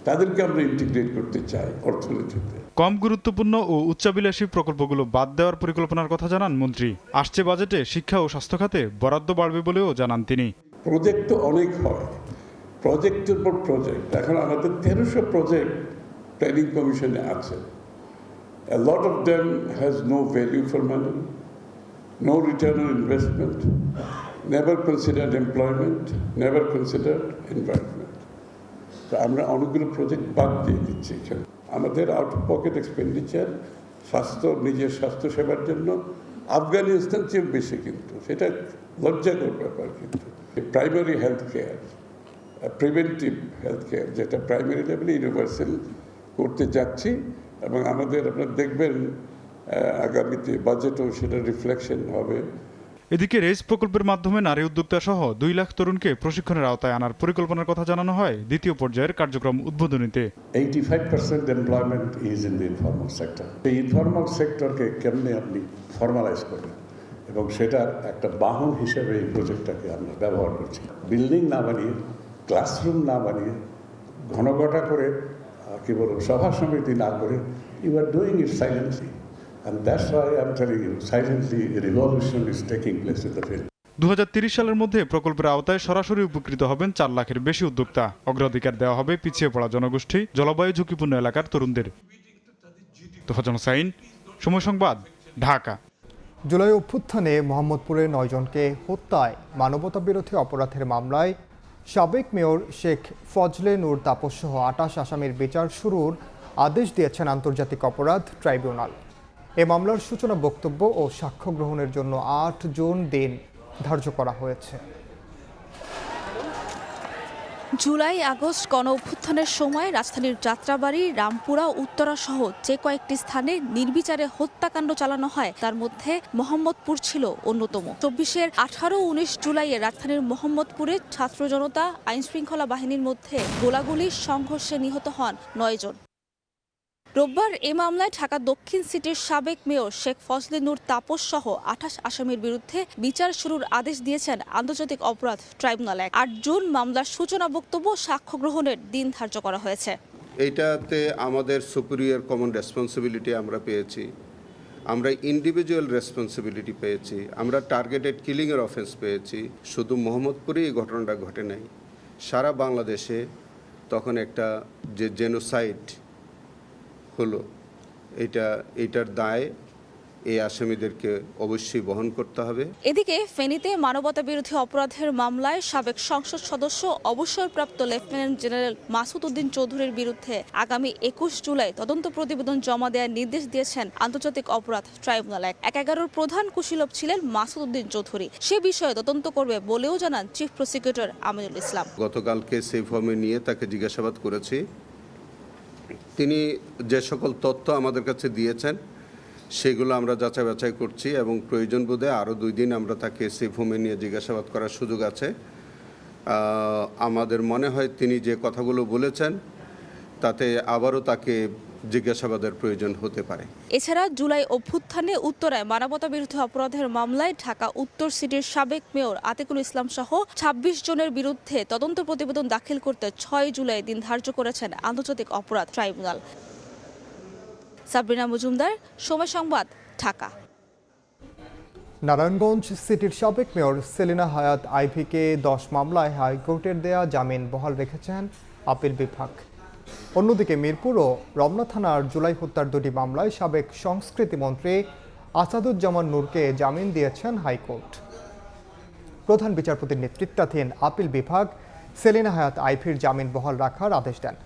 তাদেরকে আমরা ইন্টিগ্রেট করতে চাই অর্থনীতিতে। কম গুরুত্বপূর্ণ ও উচ্চাভিলাষী প্রকল্পগুলো বাদ দেওয়ার পরিকল্পনার কথা জানান মন্ত্রী। আসছে বাজেটে শিক্ষা ও স্বাস্থ্য খাতে বরাদ্দ বাড়বে বলেও জানান তিনি। প্রজেক্ট তো অনেক হয়, প্রজেক্টের পর প্রজেক্ট। এখন আমাদের 1300 প্রজেক্ট প্ল্যানিং কমিশনে আছে। A lot of them has no value for money, no return on investment, never considered employment, never considered environment. তো আমরা অনেকগুলো প্রজেক্ট বাদ দিয়ে দিচ্ছি এখানে। আমাদের আউট অফ পকেট এক্সপেন্ডিচার নিজের স্বাস্থ্য সেবার জন্য আফগানিস্তান চেয়ে বেশি, কিন্তু সেটা লজ্জাকর ব্যাপার। কিন্তু primary health care, preventive health care, যেটা প্রাইমারি লেভেলে ইউনিভার্সাল করতে যাচ্ছি, এবং আমাদের আপনারা দেখবেন আগামীতে বাজেটও সেটা রিফ্লেকশন হবে। এদিকে রেস প্রকল্পের মাধ্যমে নারী উদ্যোক্তা সহ 2 লাখ তরুণকে প্রশিক্ষণের আওতায় আনার পরিকল্পনার কথা জানানো হয় দ্বিতীয় পর্যায়ের কার্যক্রম উদ্বোধনীতে। 85% employment is in the informal sector. এই ইনফর্মাল সেক্টরকে কেমনে আপনি ফর্মালাইজ করবেন, এবং সেটার একটা বাহন হিসেবে এই প্রজেক্টটাকে আমরা ব্যবহার করছি। বিল্ডিং না বানিয়ে, ক্লাসরুম না বানিয়ে, ঘনঘটা করে কি বলবো সভা সমিতি না করে, you are doing it silently, and that's why I'm telling you, silently a revolution is taking place in the field. 2030 সালের মধ্যে প্রকল্পের আওতায় সরাসরি উপকৃত হবেন 4 লাখের বেশি উদ্যোক্তা। অগ্রাধিকার দেওয়া হবে পিছিয়ে পড়া জনগোষ্ঠী, জলবায়ু ঝুঁকিপূর্ণ এলাকার তরুণদের। তোফাজ্জল হোসাইন, সময় সংবাদ, ঢাকা। জুলাই অভ্যুত্থানে মোহাম্মদপুরে 9 জনকে হত্যায় মানবতাবিরোধী অপরাধের মামলায় সাবেক মেয়র শেখ ফজলে নূর তাপস সহ 28 আসামির বিচার শুরুর আদেশ দিয়েছেন আন্তর্জাতিক অপরাধ ট্রাইব্যুনাল। এ মামলার সূচনা বক্তব্য ও সাক্ষ্য গ্রহণের জন্য 8 জুন দিন ধার্য করা হয়েছে। জুলাই আগস্ট গণ অভ্যুত্থানের সময় রাজধানীর যাত্রাবাড়ি, রামপুরা, উত্তরা সহ যে কয়েকটি স্থানে নির্বিচারে হত্যাকাণ্ড চালানো হয়, তার মধ্যে মোহাম্মদপুর ছিল অন্যতম। 24-এর 18-19 জুলাইয়ে রাজধানীর মোহাম্মদপুরে ছাত্র জনতা আইনশৃঙ্খলা বাহিনীর মধ্যে গোলাগুলি সংঘর্ষে নিহত হন 9 জন। রোববার এ মামলায় ঢাকা দক্ষিণ সিটির সাবেক মেয়র শেখ ফজলে নূর তাপস সহ 28 আসামির বিরুদ্ধে বিচার শুরুর আদেশ দিয়েছেন আন্তর্জাতিক অপরাধ ট্রাইব্যুনাল। 8 জুন মামলার সূচনা বক্তব্য সাক্ষ্য গ্রহণের দিন ধার্য করা হয়েছে। এইটাতে আমাদের সুপিরিয়র কমন রেসপন্সিবিলিটি আমরা পেয়েছি, আমরা ইন্ডিভিজুয়াল রেসপন্সিবিলিটি পেয়েছি, আমরা টার্গেটেড কিলিংয়ের অফেন্স পেয়েছি। শুধু মোহাম্মদপুরে এই ঘটনাটা ঘটে নাই, সারা বাংলাদেশে তখন একটা যে জেনোসাইড হলো, এইটার দায় এই আসামিদেরকে অবশ্যই বহন করতে হবে। এদিকে ফেনীতে মানবতাবিরোধী অপরাধের মামলায় সাবেক সংসদ সদস্য অবসরপ্রাপ্ত লেফটেন্যান্ট জেনারেল মাসুদ উদ্দিন চৌধুরীর বিরুদ্ধে আগামী 21 জুলাই তদন্ত প্রতিবেদন জমা দেওয়ার নির্দেশ দিয়েছেন আন্তর্জাতিক অপরাধ ট্রাইব্যুনাল। 11 প্রধান কুশীলব ছিলেন মাসুদ উদ্দিন চৌধুরী। সে বিষয়ে তদন্ত করবে বলেও জানান চিফ প্রসিকিউটর আমিনুল ইসলাম। গতকালকে সেই ফর্মে নিয়ে তাকে জিজ্ঞাসাবাদ করেছি। তিনি যে সকল তথ্য আমাদের কাছে দিয়েছেন সেগুলো আমরা যাচাই বাছাই করছি, এবং প্রয়োজন বোধে আরও 2 দিন আমরা তাকে সেই ফর্মে নিয়ে জিজ্ঞাসাবাদ করার সুযোগ আছে। আমাদের মনে হয় তিনি যে কথাগুলো বলেছেন তাতে আবারও তাকে জিজ্ঞাসাবাদের প্রয়োজন হতে পারে। এছাড়া জুলাই অভ্যুত্থানে উত্তরায় মানবতাবিরোধী অপরাধের মামলায় ঢাকা উত্তর সিটির সাবেক মেয়র আতিকুল ইসলাম সহ 26 জনের বিরুদ্ধে তদন্ত প্রতিবেদন দাখিল করতে 6 জুলাই দিন ধার্য করেছেন আন্তর্জাতিক অপরাধ ট্রাইব্যুনাল। সাবরিনা মজুমদার, সময় সংবাদ, ঢাকা। নারায়ণগঞ্জ সিটির সাবেক মেয়র সেলিনা হায়াত আইভিকে 10 মামলায় হাইকোর্টের দেয়া জামিন বহাল রেখেছেন আপিল বিভাগ। অন্যদিকে মিরপুর ও রমনা থানার জুলাই হত্যার 2টি মামলায় সাবেক সংস্কৃতি মন্ত্রী আসাদুজ্জামান নূরকে জামিন দিয়েছেন হাইকোর্ট। প্রধান বিচারপতির নেতৃত্বাধীন আপিল বিভাগ সেলিনা হায়াত আইভির জামিন বহাল রাখার আদেশ দেন।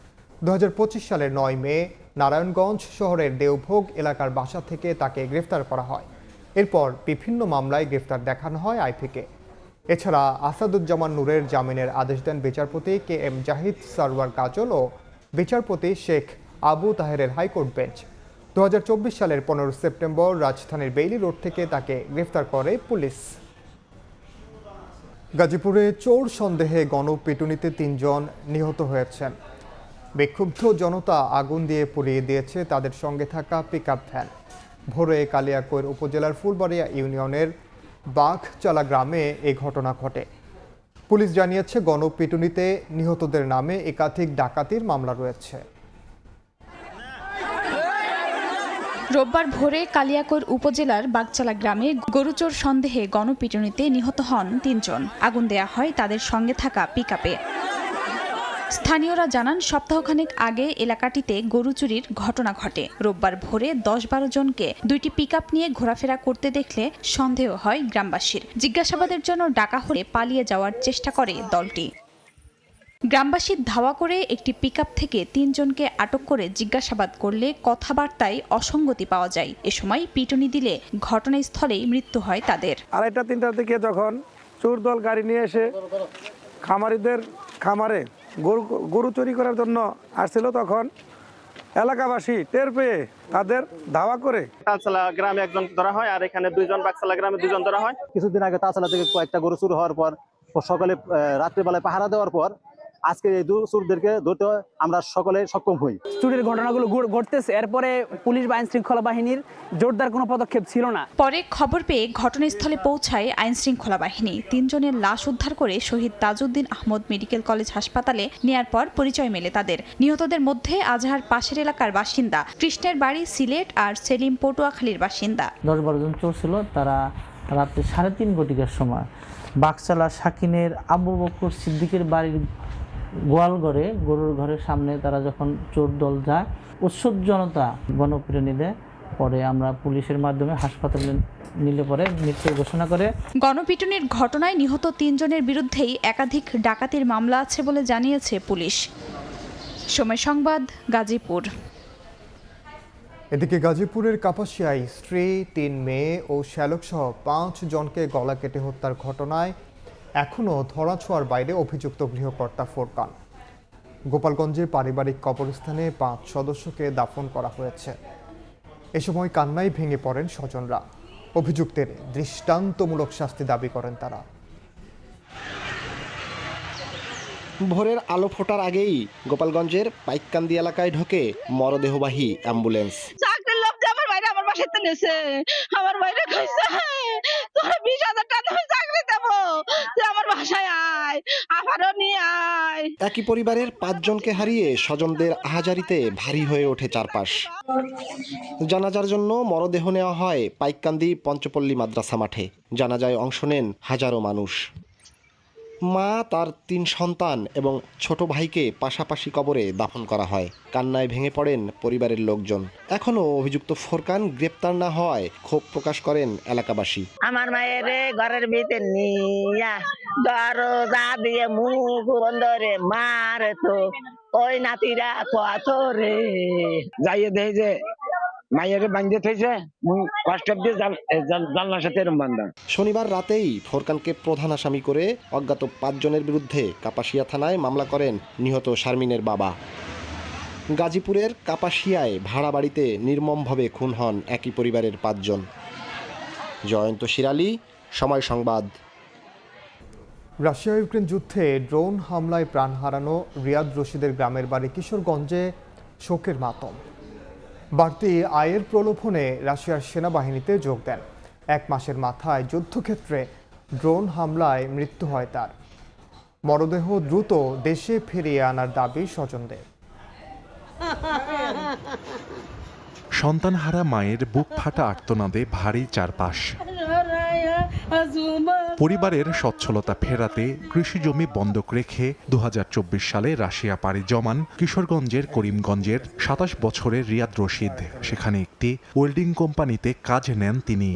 2025 সালের 9 মে নারায়ণগঞ্জ শহরের দেওভোগ এলাকার বাসা থেকে তাকে গ্রেফতার করা হয়। এরপর বিভিন্ন মামলায় গ্রেফতার দেখানো হয় আইপিকে। এছাড়া আসাদুজ্জামান নূরের জামিনের আদেশ দেন বিচারপতি KM জাহিদ সারওয়ার কাজল ও বিচারপতি শেখ আবু তাহেরের হাইকোর্ট বেঞ্চ। 2024 সালের 15 সেপ্টেম্বর রাজধানীর বেইলি রোড থেকে তাকে গ্রেফতার করে পুলিশ। গাজীপুরে চোর সন্দেহে গণপিটুনিতে 3 জন নিহত হয়েছেন। বিক্ষুব্ধ জনতা আগুন দিয়ে পুড়িয়ে দিয়েছে তাদের সঙ্গে থাকা পিকআপ ভ্যান। ভোরে কালিয়াকৈর উপজেলার ফুলবাড়িয়া ইউনিয়নের বাঘচালা গ্রামে এই ঘটনা ঘটে। পুলিশ জানিয়েছে গণপিটুনিতে নিহতদের নামে একাধিক ডাকাতির মামলা রয়েছে। রোববার ভোরে কালিয়াকৈর উপজেলার বাগচালা গ্রামে গরুচোর সন্দেহে গণপিটুনিতে নিহত হন 3 জন। আগুন দেয়া হয় তাদের সঙ্গে থাকা পিকআপে। স্থানীয়রা জানান সপ্তাহখানেক আগে এলাকাটিতে গরু চুরির ঘটনা ঘটে। রোববার ভোরে 10-12 জনকে 2টি পিকআপ নিয়ে ঘোরাফেরা করতে দেখলে সন্দেহ হয় গ্রামবাসীর। জিজ্ঞাসাবাদের জন্য ডাকা হলে পালিয়ে যাওয়ার চেষ্টা করে দলটি। গ্রামবাসী ধাওয়া করে একটি পিকআপ থেকে 3 জনকে আটক করে জিজ্ঞাসাবাদ করলে কথাবার্তায় অসঙ্গতি পাওয়া যায়। এ সময় পিটুনি দিলে ঘটনাস্থলেই মৃত্যু হয় তাদের। 2:30-3টার দিকে যখন চোর দল গাড়ি নিয়ে এসে খামারিদের খামারে গরু চুরি করার জন্য আসছিল, তখন এলাকাবাসী টের পেয়ে তাদের ধাওয়া করে তালসালা গ্রামে একজন ধরা হয় আর এখানে 2 জন, বাগচালা গ্রামে 2 জন ধরা হয়। কিছুদিন আগে তালসালা থেকে কয়েকটা গরু চুরি হওয়ার পর সকালে রাত্রিবেলায় পাহারা দেওয়ার পর আজকে এই চোরদেরকে ধরতে আমরা সকলে সক্ষম হই। চুরির ঘটনাগুলো ঘটতেছে, এরপরে পুলিশ বা আইন শৃঙ্খলা বাহিনীর জোরদার কোনো পদক্ষেপ ছিল না। পরে খবর পেয়ে ঘটনাস্থলে পৌঁছায় আইন শৃঙ্খলা বাহিনী। 3 জনের লাশ উদ্ধার করে শহীদ তাজউদ্দিন আহমদ মেডিকেল কলেজ হাসপাতালে নেয়ার পর পরিচয় মেলে তাদের। নিহতদের মধ্যে আজহার পাশের এলাকার বাসিন্দা, কৃষ্ণের বাড়ি সিলেট আর সেলিম পটুয়াখালীর বাসিন্দা। 10-12 জন চোর ছিল, তারা রাতে 3:30 ঘটিকার সময় বাগচালা শাকিনের আবু বকর সিদ্দিকের বাড়ির গোয়ালঘরে গরুর ঘরের সামনে তারা যখন চোর দল যায়, উৎসুক জনতা গণপিটুনি দেয়। পরে আমরা পুলিশের মাধ্যমে হাসপাতালে নিলে পরে মৃত্যু ঘোষণা করে। গণপিটুনির ঘটনায় নিহত 3 জনের বিরুদ্ধেই একাধিক ডাকাতির মামলা আছে বলে জানিয়েছে পুলিশ। সময় সংবাদ, গাজীপুর। এদিকে গাজীপুরের কাপাসিয়ায় স্ত্রী, 3 মেয়ে ও শ্যালকসহ 5 জনকে গলা কেটে হত্যার ঘটনায় এখনও ধরাছোঁয়ার বাইরে অভিযুক্ত গৃহকর্তা ফোরকান। গোপালগঞ্জের পারিবারিক কবরস্থানে 5 সদস্যকে দাফন করা হয়েছে। এ সময় কান্নায় ভেঙে পড়েন স্বজনরা। অভিযুক্তের দৃষ্টান্তমূলক শাস্তি দাবি করেন তারা। ভোরের আলো ফোটার আগেই গোপালগঞ্জের পাইককান্দি এলাকায় ঢোকে মরদেহবাহী অ্যাম্বুলেন্স। চাকরির লোক যে আমার বাইরে আমার বাসাতে নেছে, আমার বাইরে কইছে তোরা 20,000 টাকা আমি চাকরি দেবো, তুই আমার বাসায় আয়, আমারও নিয়ে আয়। একই পরিবারের 5 জনকে হারিয়ে স্বজনদের আহাজারিতে ভারী হয়ে ওঠে চারপাশ। জানাজার জন্য মরদেহ নেওয়া হয় পাইককান্দি পঞ্চপল্লী মাদ্রাসা মাঠে। জানাজায় অংশ নেন হাজারো মানুষ। মা, তার 3 সন্তান এবং ছোট ভাইকে পাশাপাশি কবরে দাফন করা হয়। কান্নায় ভেঙে পড়েন পরিবারের লোকজন। এখনো অভিযুক্ত ফোরকান গ্রেপ্তার না হওয়ায় ক্ষোভ প্রকাশ করেন এলাকাবাসী। আমার মায়ের ঘরের ভিতরে নিয়া দরজা দিয়ে মুখ বন্ধ রে মারে তো ওই নাতিরা কত রে যাইয়ে দেয় যে মায়ের বান্ধে থেছে মুই কষ্ট দিয়ে জানলার সাথে এরম বান্ধা। শনিবার রাতেই ফোরকানকে প্রধান আসামি করে অজ্ঞাত 5 জনের বিরুদ্ধে কাপাসিয়া থানায় মামলা করেন নিহত শারমিনের বাবা। গাজীপুরের কাপাসিয়ায় ভাড়া বাড়িতে নির্মমভাবে খুন হন একই পরিবারের 5 জন। জয়ন্ত শিরালি, সময় সংবাদ। রাশিয়া ইউক্রেন যুদ্ধে ড্রোন হামলায় প্রাণ হারানো রিয়াদ রশিদের গ্রামের বাড়ি কিশোরগঞ্জে শোকের মাতম। বাড়তি আয়ের প্রলোভনে রাশিয়ার সেনাবাহিনীতে যোগ দেন। 1 মাসের মাথায় যুদ্ধক্ষেত্রে ড্রোন হামলায় মৃত্যু হয় তার। মরদেহ দ্রুত দেশে ফিরিয়ে আনার দাবি স্বজনদের। সন্তানহারা মায়ের বুক ফাটা আর্তনাদে ভারী চারপাশ। পরিবারের সচ্ছলতা ফেরাতে কৃষি জমি বন্ধক রেখে 2024 সালে রাশিয়া পাড়ি জমান কিশোরগঞ্জের করিমগঞ্জের 27 বছরের রিয়াদ রশিদ। সেখানে একটি ওয়েল্ডিং কোম্পানিতে কাজ নেন তিনি।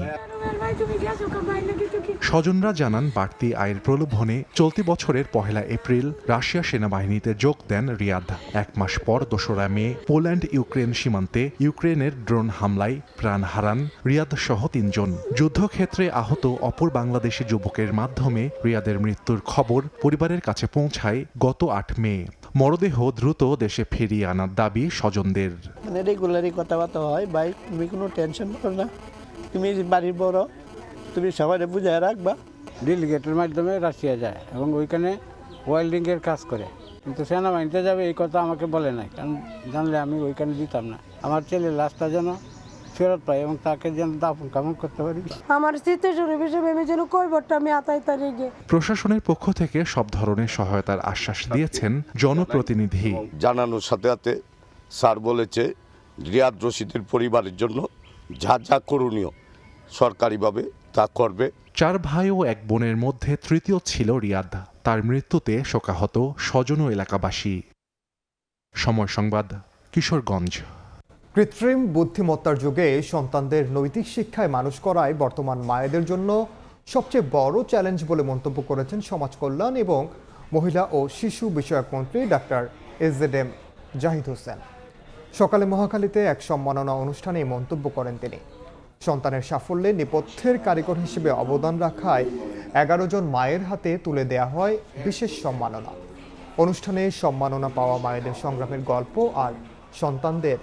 স্বজনরা জানান, বাড়তি আয়ের প্রলোভনে চলতি বছরের 1 এপ্রিল রাশিয়া সেনাবাহিনীতে যোগ দেন রিয়াদ। 1 মাস পর 2 মে পোল্যান্ড ইউক্রেন সীমান্তে ইউক্রেনের ড্রোন হামলায় প্রাণ হারান রিয়াদ সহ 3 জন। যুদ্ধক্ষেত্রে আহত অপর বাংলাদেশি যুবকের মাধ্যমে রিয়াদের মৃত্যুর খবর পরিবারের কাছে পৌঁছায় গত 8 মে। মরদেহ দ্রুত দেশে ফিরিয়ে আনার দাবি স্বজনদের। রেগুলারই কথাবার্তা হয়, ভাই তুমি কোনো টেনশন করো না, তুমি বাড়ির বড়, তুমি সবাই বুঝায় রাখবা। ডেলিগেটের মাধ্যমে রাশিয়া যায় এবং ওইখানে ওয়েল্ডিংয়ের কাজ করে, কিন্তু সেনাবাহিনীতে যাবে এই কথা আমাকে বলে নাই, কারণ জানলে আমি ওইখানে দিতাম না। আমার ছেলের লাশটা যেন ফেরত পাই এবং তাকে যেন দাফন কামন করতে পারি। আমার সিচুয়েশন হিসেবে আমি যেন কয়বারটা আমি 28 তারিখে। প্রশাসনের পক্ষ থেকে সব ধরনের সহায়তার আশ্বাস দিয়েছেন জনপ্রতিনিধি। জানানোর সাথে সাথে স্যার বলেছে রিয়াদ রশিদের পরিবারের জন্য যা যা করণীয় সরকারিভাবে তা করবে। 4 ভাই ও 1 বোনের মধ্যে তৃতীয় ছিল রিয়াদ। তার মৃত্যুতে শোকাহত স্বজন ও এলাকাবাসী। সময় সংবাদ, কিশোরগঞ্জ। কৃত্রিম বুদ্ধিমত্তার যুগে সন্তানদের নৈতিক শিক্ষায় মানুষ করাই বর্তমান মায়েদের জন্য সবচেয়ে বড় চ্যালেঞ্জ বলে মন্তব্য করেছেন সমাজ কল্যাণ এবং মহিলা ও শিশু বিষয়ক মন্ত্রী ডাক্তার এজেডএম জাহিদ হোসেন। সকালে মহাখালীতে এক সম্মাননা অনুষ্ঠানে এই মন্তব্য করেন তিনি। সন্তানের সাফল্যে নেপথ্যের কারিগর হিসেবে অবদান রাখায় 11 জন মায়ের হাতে তুলে দেয়া হয় বিশেষ সম্মাননা। অনুষ্ঠানে সম্মাননা পাওয়া মায়েদের সংগ্রামের গল্প আর সন্তানদের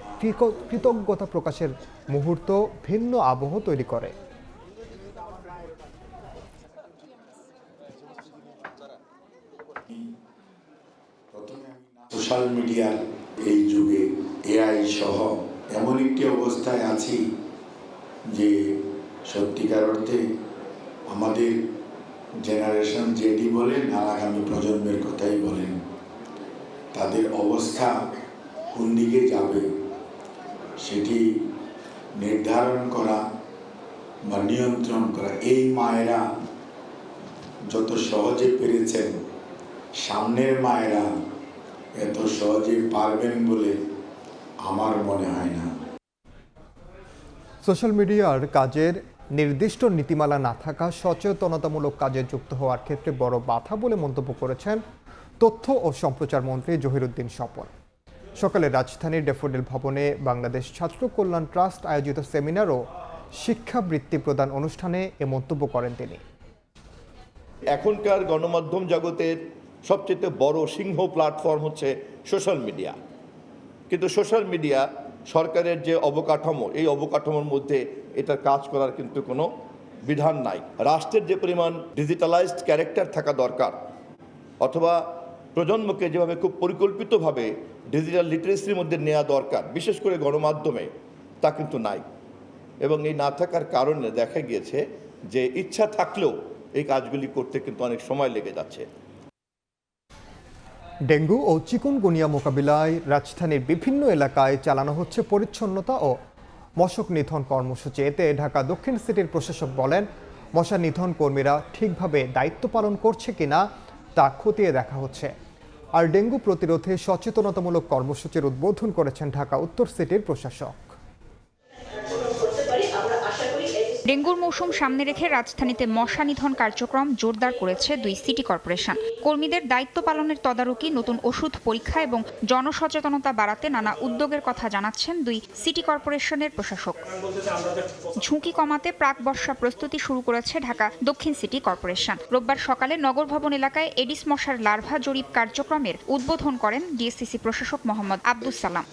কৃতজ্ঞতা প্রকাশের মুহূর্ত ভিন্ন আবহ তৈরি করে। সোশ্যাল মিডিয়ার এই যুগে এআই সহ এমন একটি অবস্থায় আছি যে সত্যিকার অর্থে আমাদের জেনারেশন যেটি বলেন আর আগামী প্রজন্মের কথাই বলেন, তাদের অবস্থা কোন দিকে যাবে সেটি নির্ধারণ করা বা নিয়ন্ত্রণ করা এই মায়েরা যত সহজে পেরেছেন, সামনের মায়েরা এত সহজে পারবেন বলে আমার মনে হয় না। সোশ্যাল মিডিয়ার কাজের নির্দিষ্ট নীতিমালা না থাকা সচেতনতামূলক কাজে যুক্ত হওয়ার ক্ষেত্রে বড় বাধা বলে মন্তব্য করেছেন তথ্য ও সম্প্রচার মন্ত্রী জহিরুদ্দিন স্বপন। সকালে রাজধানীর ড্যাফোডিল ভবনে বাংলাদেশ ছাত্র কল্যাণ ট্রাস্ট আয়োজিত সেমিনার ও শিক্ষাবৃত্তি প্রদান অনুষ্ঠানে এ মন্তব্য করেন তিনি। এখনকার গণমাধ্যম জগতের সবচেয়ে বড় সিংহ প্ল্যাটফর্ম হচ্ছে সোশ্যাল মিডিয়া, কিন্তু সোশ্যাল মিডিয়া সরকারের যে অবকাঠামো, এই অবকাঠামোর মধ্যে এটার কাজ করার কিন্তু কোনো বিধান নাই। রাষ্ট্রের যে পরিমাণ ডিজিটালাইজড ক্যারেক্টার থাকা দরকার, অথবা প্রজন্মকে যেভাবে খুব পরিকল্পিতভাবে ডিজিটাল লিটারেসির মধ্যে নেওয়া দরকার, বিশেষ করে গণমাধ্যমে, তা কিন্তু নাই। এবং এই না থাকার কারণে দেখা গিয়েছে যে ইচ্ছা থাকলেও এই কাজগুলি করতে কিন্তু অনেক সময় লেগে যাচ্ছে। ডেঙ্গু ও চিকুনগুনিয়া মোকাবিলায় রাজধানীর বিভিন্ন এলাকায় চালানো হচ্ছে পরিচ্ছন্নতা ও মশক নিধন কর্মসূচি। এতে ঢাকা দক্ষিণ সিটির প্রশাসক বলেন, মশা নিধন কর্মীরা ঠিকভাবে দায়িত্ব পালন করছে কিনা তা খতিয়ে দেখা হচ্ছে। আর ডেঙ্গু প্রতিরোধে সচেতনতামূলক কর্মসূচির উদ্বোধন করেছেন ঢাকা উত্তর সিটির প্রশাসক। ডেঙ্গুর মৌসুম সামনে রেখে রাজধানীতে মশা নিধন কার্যক্রম জোরদার করেছে 2 সিটি কর্পোরেশন। কর্মীদের দায়িত্ব পালনের তদারকি, নতুন ওষুধ পরীক্ষা এবং জনসচেতনতা বাড়াতে নানা উদ্যোগের কথা জানাচ্ছেন 2 সিটি কর্পোরেশনের প্রশাসক। ঝুঁকি কমাতে প্রাক বর্ষা প্রস্তুতি শুরু করেছে ঢাকা দক্ষিণ সিটি কর্পোরেশন। রোববার সকালে নগর ভবন এলাকায় এডিস মশার লার্ভা জরিপ কার্যক্রমের উদ্বোধন করেন ডিএসসিসি প্রশাসক মোহাম্মদ আব্দুস সালাম।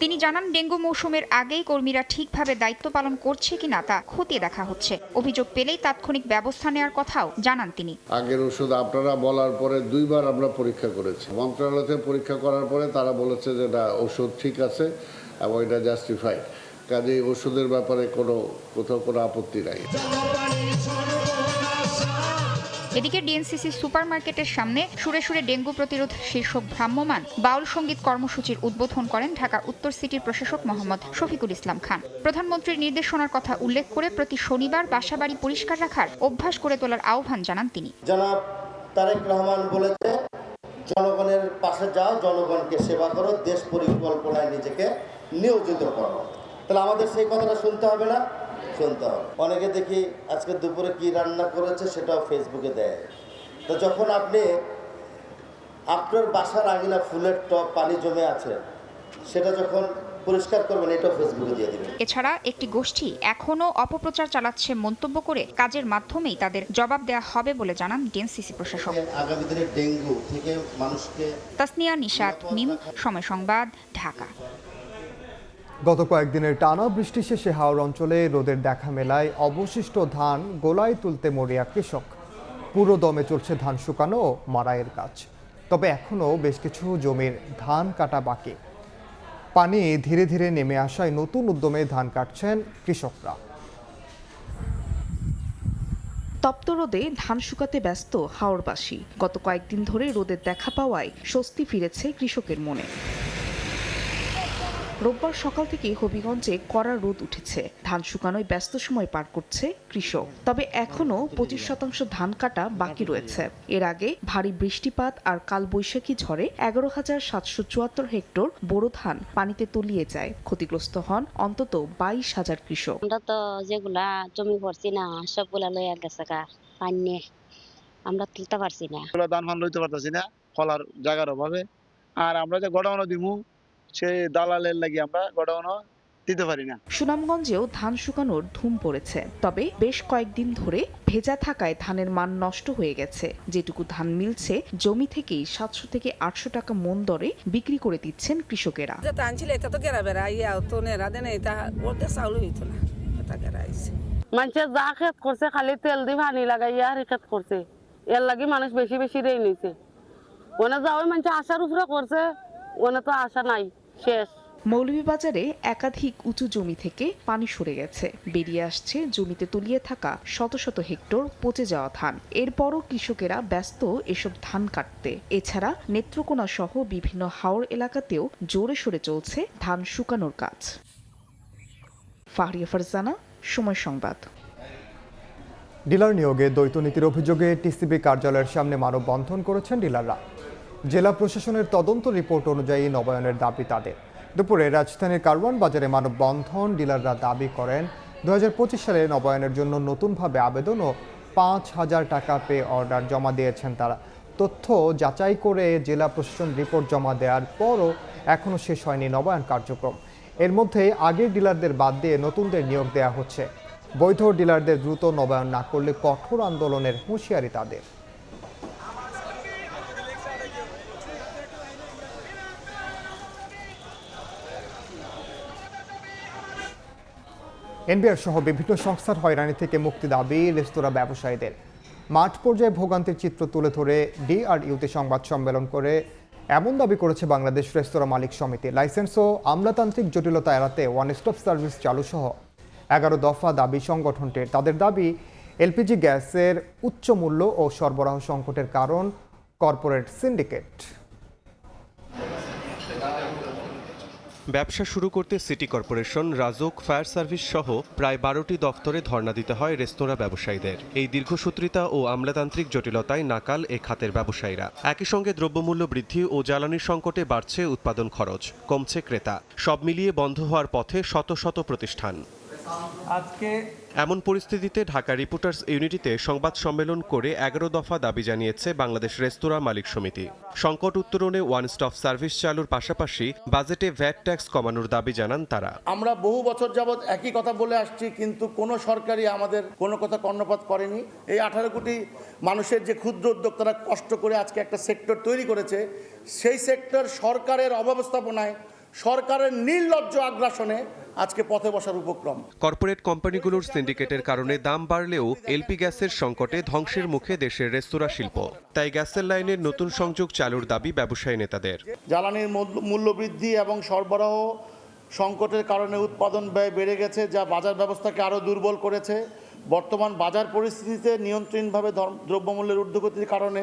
তিনি জানান, ডেঙ্গু মৌসুমের আগেই কর্মীরা ঠিকভাবে দায়িত্ব পালন করছে কিনা তা খতিয়ে দেখা হচ্ছে। অভিযোগ পেলেই তাৎক্ষণিক ব্যবস্থা নেওয়ার কথাও জানান তিনি। আগের ওষুধ আপনারা বলার পরে 2 বার আমরা পরীক্ষা করেছি। মন্ত্রণালয়তে পরীক্ষা করার পরে তারা বলেছে যে না, ওষুধ ঠিক আছে এবং এটা জাস্টিফাইড, কাজে ওষুধের ব্যাপারে কোথাও কোনো আপত্তি নাই। এদিকে ডিএনসিসি সুপারমার্কেটের সামনে সুরে সুরে ডেঙ্গু প্রতিরোধ শীর্ষক ভ্রাম্যমাণ বাউল সঙ্গীত কর্মসূচির উদ্বোধন করেন ঢাকা উত্তর সিটির প্রশাসক মোহাম্মদ শফিকুল ইসলাম খান। প্রধানমন্ত্রীর নির্দেশনার কথা উল্লেখ করে প্রতি শনিবার বাসাবাড়ি পরিষ্কার রাখার অভ্যাস করে তোলার আহ্বান জানান তিনি। জনাব তারেক রহমান বলেছে, জনগণের পাশে যাও, জনগণকে সেবা করো, দেশ পরিকল্পনায় নিজেকে নিয়োজিত করো। তাহলে আমাদের সেই কথাটা শুনতে হবে না? শুনতে হবে। অনেকে দেখি আজকে দুপুরে কি রান্না করেছে সেটাও ফেসবুকে দেয়। তো যখন আপনি আপনার বাসার আঙিনা ফুলের টব পানি জমে আছে, সেটা যখন পরিষ্কার করবেন, এটাও ফেসবুকে দিয়ে দিবেন। এছাড়া একটি গোষ্ঠী এখনো অপপ্রচার চালাচ্ছে মন্তব্য করে কাজের মাধ্যমেই তাদের জবাব দেওয়া হবে বলে জানান ডিএনসিসি প্রশাসক। আগামী দিনে ডেঙ্গু থেকে মানুষকে। তাসনিয়া নিশাত, মিম, সময় সংবাদ, ঢাকা। গত কয়েকদিনের টানা বৃষ্টি শেষে হাওর অঞ্চলে রোদের দেখা মেলায় অবশিষ্ট ধান গোলায় তুলতে মরিয়া কৃষক। পুরো দমে চলছে ধান শুকানো ও মাড়াইয়ের কাজ। তবে এখনও বেশ কিছু জমির ধান কাটা বাকি। পানি ধীরে ধীরে নেমে আসায় নতুন উদ্যমে ধান কাটছেন কৃষকরা। তপ্ত রোদে ধান শুকাতে ব্যস্ত হাওরবাসী। গত কয়েকদিন ধরে রোদের দেখা পাওয়ায় স্বস্তি ফিরেছে কৃষকের মনে। রোববার সকাল থেকে হবিগঞ্জে কড়া রোদ উঠেছে। ধান শুকানোয় ব্যস্ত সময় পার করছে কৃষক। তবে এখনও 25% ধান কাটা বাকি রয়েছে। এর আগে ভারী বৃষ্টিপাত আর কালবৈশাখী ঝড়ে 11,774 হেক্টর বোরো ধান পানিতে তলিয়ে যায়। ক্ষতিগ্রস্ত হন অন্তত 22,000 কৃষক। আমরা তো যেগুলা জমি পড়ছি না, সবগুলা লইয়া গেছে পানি, আমরা তুলতে পারছি না। ধান ফান লইতে পারতেছি না ফলার জায়গার অভাবে। আর আমরা যে গোডাউনে দিমু, সে দালালের লাগি আমরা গোডাউনও দিতে পারি না। সুনামগঞ্জেও ধান শুকানোর ধুম পড়েছে। তবে বেশ কয়েকদিন ধরে ভেজা থাকায় ধানের মান নষ্ট হয়ে গেছে। যেটুকু ধান মিলছে জমি থেকেই 700 থেকে 800 টাকা মন দরে বিক্রি করে দিচ্ছেন কৃষকেরা। মানুষের যা ক্ষেত করছে খালি তেল দিয়ে পানি লাগাইয়া আর ক্ষেত করছে, এর লাগি মানুষ বেশি বেশি রেই নিছে। ওনা যাওয়াই মানুষ আশার উপরে করছে, ওনা তো আশা নাই, শেষ। মৌলভীবাজারে একাধিক উঁচু জমি থেকে পানি সরে গেছে। বেরিয়ে আসছে জমিতে তলিয়ে থাকা শত শত হেক্টর পচে যাওয়া ধান। এরপরও কৃষকেরা ব্যস্ত এসব ধান কাটতে। এছাড়া নেত্রকোনা সহ বিভিন্ন হাওর এলাকাতেও জোরে সোরে চলছে ধান শুকানোর কাজ। ফাহরিয়া ফারজানা, সময় সংবাদ। ডিলার নিয়োগে দ্বৈত নীতির অভিযোগে টিসিবি কার্যালয়ের সামনে মানববন্ধন করেছেন ডিলাররা। জেলা প্রশাসনের তদন্ত রিপোর্ট অনুযায়ী নবায়নের দাবি তাদের। দুপুরে রাজধানীর কারওয়ান বাজারে মানববন্ধন ডিলাররা দাবি করেন 2025 সালে নবায়নের জন্য নতুনভাবে আবেদন ও 5,000 টাকা পে অর্ডার জমা দিয়েছেন তারা। তথ্য যাচাই করে জেলা প্রশাসন রিপোর্ট জমা দেওয়ার পরও এখনও শেষ হয়নি নবায়ন কার্যক্রম। এর মধ্যে আগের ডিলারদের বাদ দিয়ে নতুনদের নিয়োগ দেওয়া হচ্ছে। বৈধ ডিলারদের দ্রুত নবায়ন না করলে কঠোর আন্দোলনের হুঁশিয়ারি তাদের। এনবিআর সহ বিভিন্ন সংস্থার হয়রানি থেকে মুক্তি দাবি রেস্তোরাঁ ব্যবসায়ীদের। মাঠ পর্যায়ে ভোগান্তির চিত্র তুলে ধরে ডিআরইউতে সংবাদ সম্মেলন করে এমন দাবি করেছে বাংলাদেশ রেস্তোরাঁ মালিক সমিতি। লাইসেন্স ও আমলাতান্ত্রিক জটিলতা এড়াতে ওয়ান স্টপ সার্ভিস চালু সহ 11 দফা দাবি সংগঠনটির। তাদের দাবি, এলপিজি গ্যাসের উচ্চ মূল্য ও সরবরাহ সংকটের কারণ কর্পোরেট সিন্ডিকেট। ব্যবসা শুরু করতে city corporation, RAJUK, fire service সহ প্রায় 12টি দফতরে ধর্ণা দিতে হয় রেস্তোরাঁ ব্যবসায়ীদের। এই দীর্ঘসূত্রিতা ও আমলাতান্ত্রিক জটিলতায় নাকাল এ খাতের ব্যবসায়ীরা। একই সঙ্গে দ্রব্যমূল্য বৃদ্ধি ও জ্বালানির সংকটে বাড়ছে উৎপাদন খরচ, কমছে ক্রেতা। সব মিলিয়ে বন্ধ হওয়ার পথে শত শত প্রতিষ্ঠান। এমন পরিস্থিতিতে ঢাকা রিপোর্টার্স ইউনিটিতে সংবাদ সম্মেলন করে 11 দফা দাবি জানিয়েছে বাংলাদেশ রেস্তোরাঁ মালিক সমিতি। সংকট উত্তরণে ওয়ান স্টপ সার্ভিস চালুর পাশাপাশি বাজেটে ভ্যাট ট্যাক্স কমানোর দাবি জানান তারা। আমরা বহু বছর যাবৎ একই কথা বলে আসছি, কিন্তু কোনো সরকারই আমাদের কোনো কথা কর্ণপাত করেনি। এই 18 কোটি মানুষের যে ক্ষুদ্র উদ্যোক্তারা কষ্ট করে আজকে একটা সেক্টর তৈরি করেছে, সেই সেক্টর সরকারের অব্যবস্থাপনায়, সরকারের নির্লজ্জ আগ্রাসনে আজকে পথে বসার উপক্রম। কর্পোরেট কোম্পানিগুলোর সিন্ডিকেটের কারণে দাম বাড়লেও এলপি গ্যাসের সংকটে ধ্বংসের মুখে দেশের রেস্তোরাঁ শিল্প। তাই গ্যাসের লাইনের নতুন সংযোগ চালুর দাবি ব্যবসায়ী নেতাদের। জ্বালানির মূল্য বৃদ্ধি এবং সরবরাহ সংকটের কারণে উৎপাদন ব্যয় বেড়ে গেছে, যা বাজার ব্যবস্থাকে আরও দুর্বল করেছে। বর্তমান বাজার পরিস্থিতিতে নিয়ন্ত্রণভাবে দ্রব্যমূল্যের ঊর্ধ্বগতির কারণে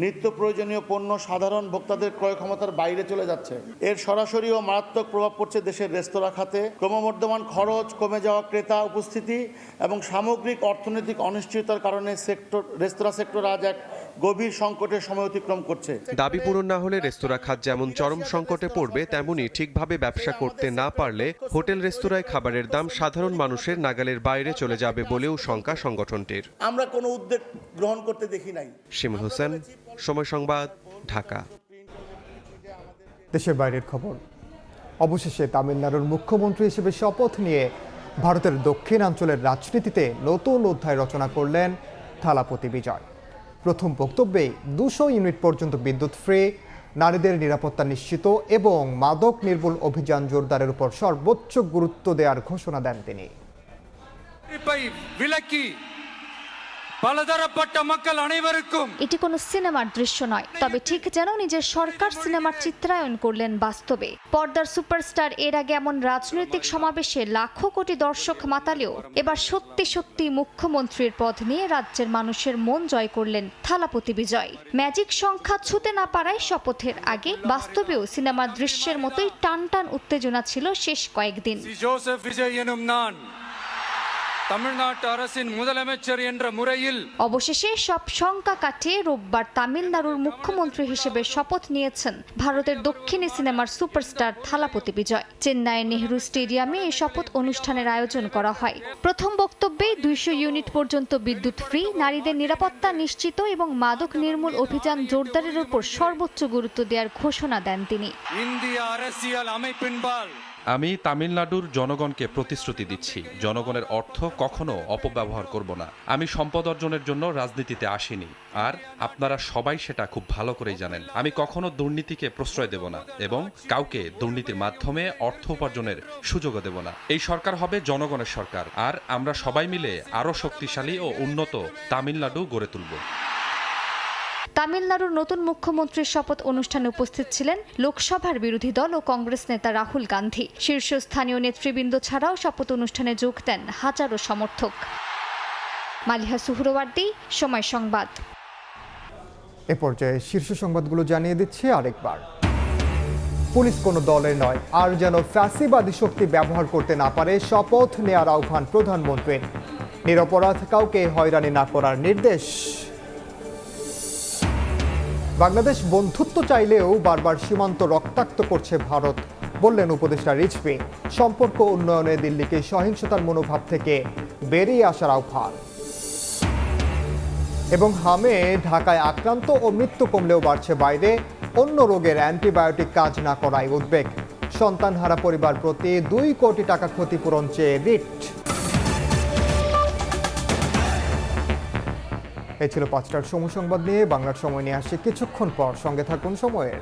নিত্য প্রয়োজনীয় পণ্য সাধারণ ভোক্তাদের ক্রয় ক্ষমতার বাইরে চলে যাচ্ছে। এর সরাসরি ও মারাত্মক প্রভাব পড়ছে দেশের রেস্তোরাঁ খাতে। ক্রমবর্ধমান খরচ, কমে যাওয়া ক্রেতা উপস্থিতি এবং সামগ্রিক অর্থনৈতিক অনিশ্চয়তার কারণে রেস্তোরাঁ সেক্টর আজ এক গভীর সংকটের সময় অতিক্রম করছে। দাবি পূরণ না হলে রেস্তোরাঁ খাত যেমন চরম সংকটে পড়বে, তেমনি ঠিকভাবে ব্যবসা করতে না পারলে হোটেল রেস্তোরাঁয় খাবারের দাম সাধারণ মানুষের নাগালের বাইরে চলে যাবে বলেও শঙ্কা সংগঠনটির। আমরা কোনো উদ্যোগ গ্রহণ করতে দেখি নাই। শিমুল হোসেন, সময় সংবাদ, ঢাকা। দেশের বাইরের খবর। অবশেষে তামিলনাড়ুর মুখ্যমন্ত্রী হিসেবে শপথ নিয়ে ভারতের দক্ষিণাঞ্চলের রাজনীতিতে নতুন অধ্যায় রচনা করলেন থালাপতি বিজয়। প্রথম বক্তব্যেই 200 ইউনিট পর্যন্ত বিদ্যুৎ ফ্রি, নারীদের নিরাপত্তা নিশ্চিত এবং মাদক নির্মূল অভিযান জোরদারের উপর সর্বোচ্চ গুরুত্ব দেওয়ার ঘোষণা দেন তিনি। এটি কোনো সিনেমার দৃশ্য নয়, তবে ঠিক যেন নিজের সরকার সিনেমার চিত্রায়ন করলেন বাস্তবে। পর্দার সুপারস্টার এর আগে এমন রাজনৈতিক সমাবেশে লাখো কোটি দর্শক মাতালেও এবার সত্যি সত্যি মুখ্যমন্ত্রীর পদ নিয়ে রাজ্যের মানুষের মন জয় করলেন থালাপতি বিজয়। ম্যাজিক সংখ্যা ছুঁতে না পারায় শপথের আগে বাস্তবেও সিনেমার দৃশ্যের মতোই টান টান উত্তেজনা ছিল শেষ কয়েকদিন। অবশেষে সব শঙ্কা কাটিয়ে রোববার তামিলনাড়ুর মুখ্যমন্ত্রী হিসেবে শপথ নিয়েছেন ভারতের দক্ষিণী সিনেমার সুপারস্টার থালাপতি বিজয়। চেন্নাইয়ের নেহরু স্টেডিয়ামে এই শপথ অনুষ্ঠানের আয়োজন করা হয়। প্রথম বক্তব্যে 200 ইউনিট পর্যন্ত বিদ্যুৎ ফ্রি, নারীদের নিরাপত্তা নিশ্চিত এবং মাদক নির্মূল অভিযান জোরদারের উপর সর্বোচ্চ গুরুত্ব দেওয়ার ঘোষণা দেন তিনি। আমি তামিলনাড়ুর জনগণকে প্রতিশ্রুতি দিচ্ছি, জনগণের অর্থ কখনো অপব্যবহার করব না। আমি সম্পদ অর্জনের জন্য রাজনীতিতে আসিনি, আর আপনারা সবাই সেটা খুব ভালো করেই জানেন। আমি কখনো দুর্নীতিকে প্রশ্রয় দেব না এবং কাউকে দুর্নীতির মাধ্যমে অর্থ উপার্জনের সুযোগও দেব না। এই সরকার হবে জনগণের সরকার, আর আমরা সবাই মিলে আরও শক্তিশালী ও উন্নত তামিলনাড়ু গড়ে তুলব। তামিলনাড়ুর নতুন মুখ্যমন্ত্রীর শপথ অনুষ্ঠানে উপস্থিত ছিলেন লোকসভার বিরোধী দল ও কংগ্রেস নেতা রাহুল গান্ধী। শীর্ষস্থানীয় নেতৃবৃন্দ ছাড়াও শপথ অনুষ্ঠানে যোগ দেন হাজারো সমর্থক। মালিহা সুহরওয়ার্দী, সময় সংবাদ। এ পর্যায়ে শীর্ষ সংবাদগুলো জানিয়ে দিচ্ছি আরেকবার। পুলিশ কোনো দলের নয়, আর যেন ফ্যাসিবাদী শক্তি ব্যবহার করতে না পারে শপথ নেওয়ার আহ্বান প্রধানমন্ত্রীর। নিরপরাধ কাউকে হয়রানি না করার নির্দেশ। বাংলাদেশ বন্ধুত্ব চাইলেও বারবার সীমান্ত রক্তাক্ত করছে ভারত, বললেন উপদেষ্টা রিজভী। সম্পর্ক উন্নয়নে দিল্লিকে সহিংসতার মনোভাব থেকে বেরিয়ে আসার আহ্বান। এবং হামে ঢাকায় আক্রান্ত ও মৃত্যু কমলেও বাড়ছে বাইরে, অন্য রোগের অ্যান্টিবায়োটিক কাজ না করায় উদ্বেগ। সন্তানহারা পরিবার প্রতি 2 কোটি টাকা ক্ষতিপূরণ চেয়ে রিট। এই ছিল 5টার সময় সংবাদ নিয়ে বাংলার সময় নিয়ে আসছে কিছুক্ষণ পর। সঙ্গে থাকুন সময়ের।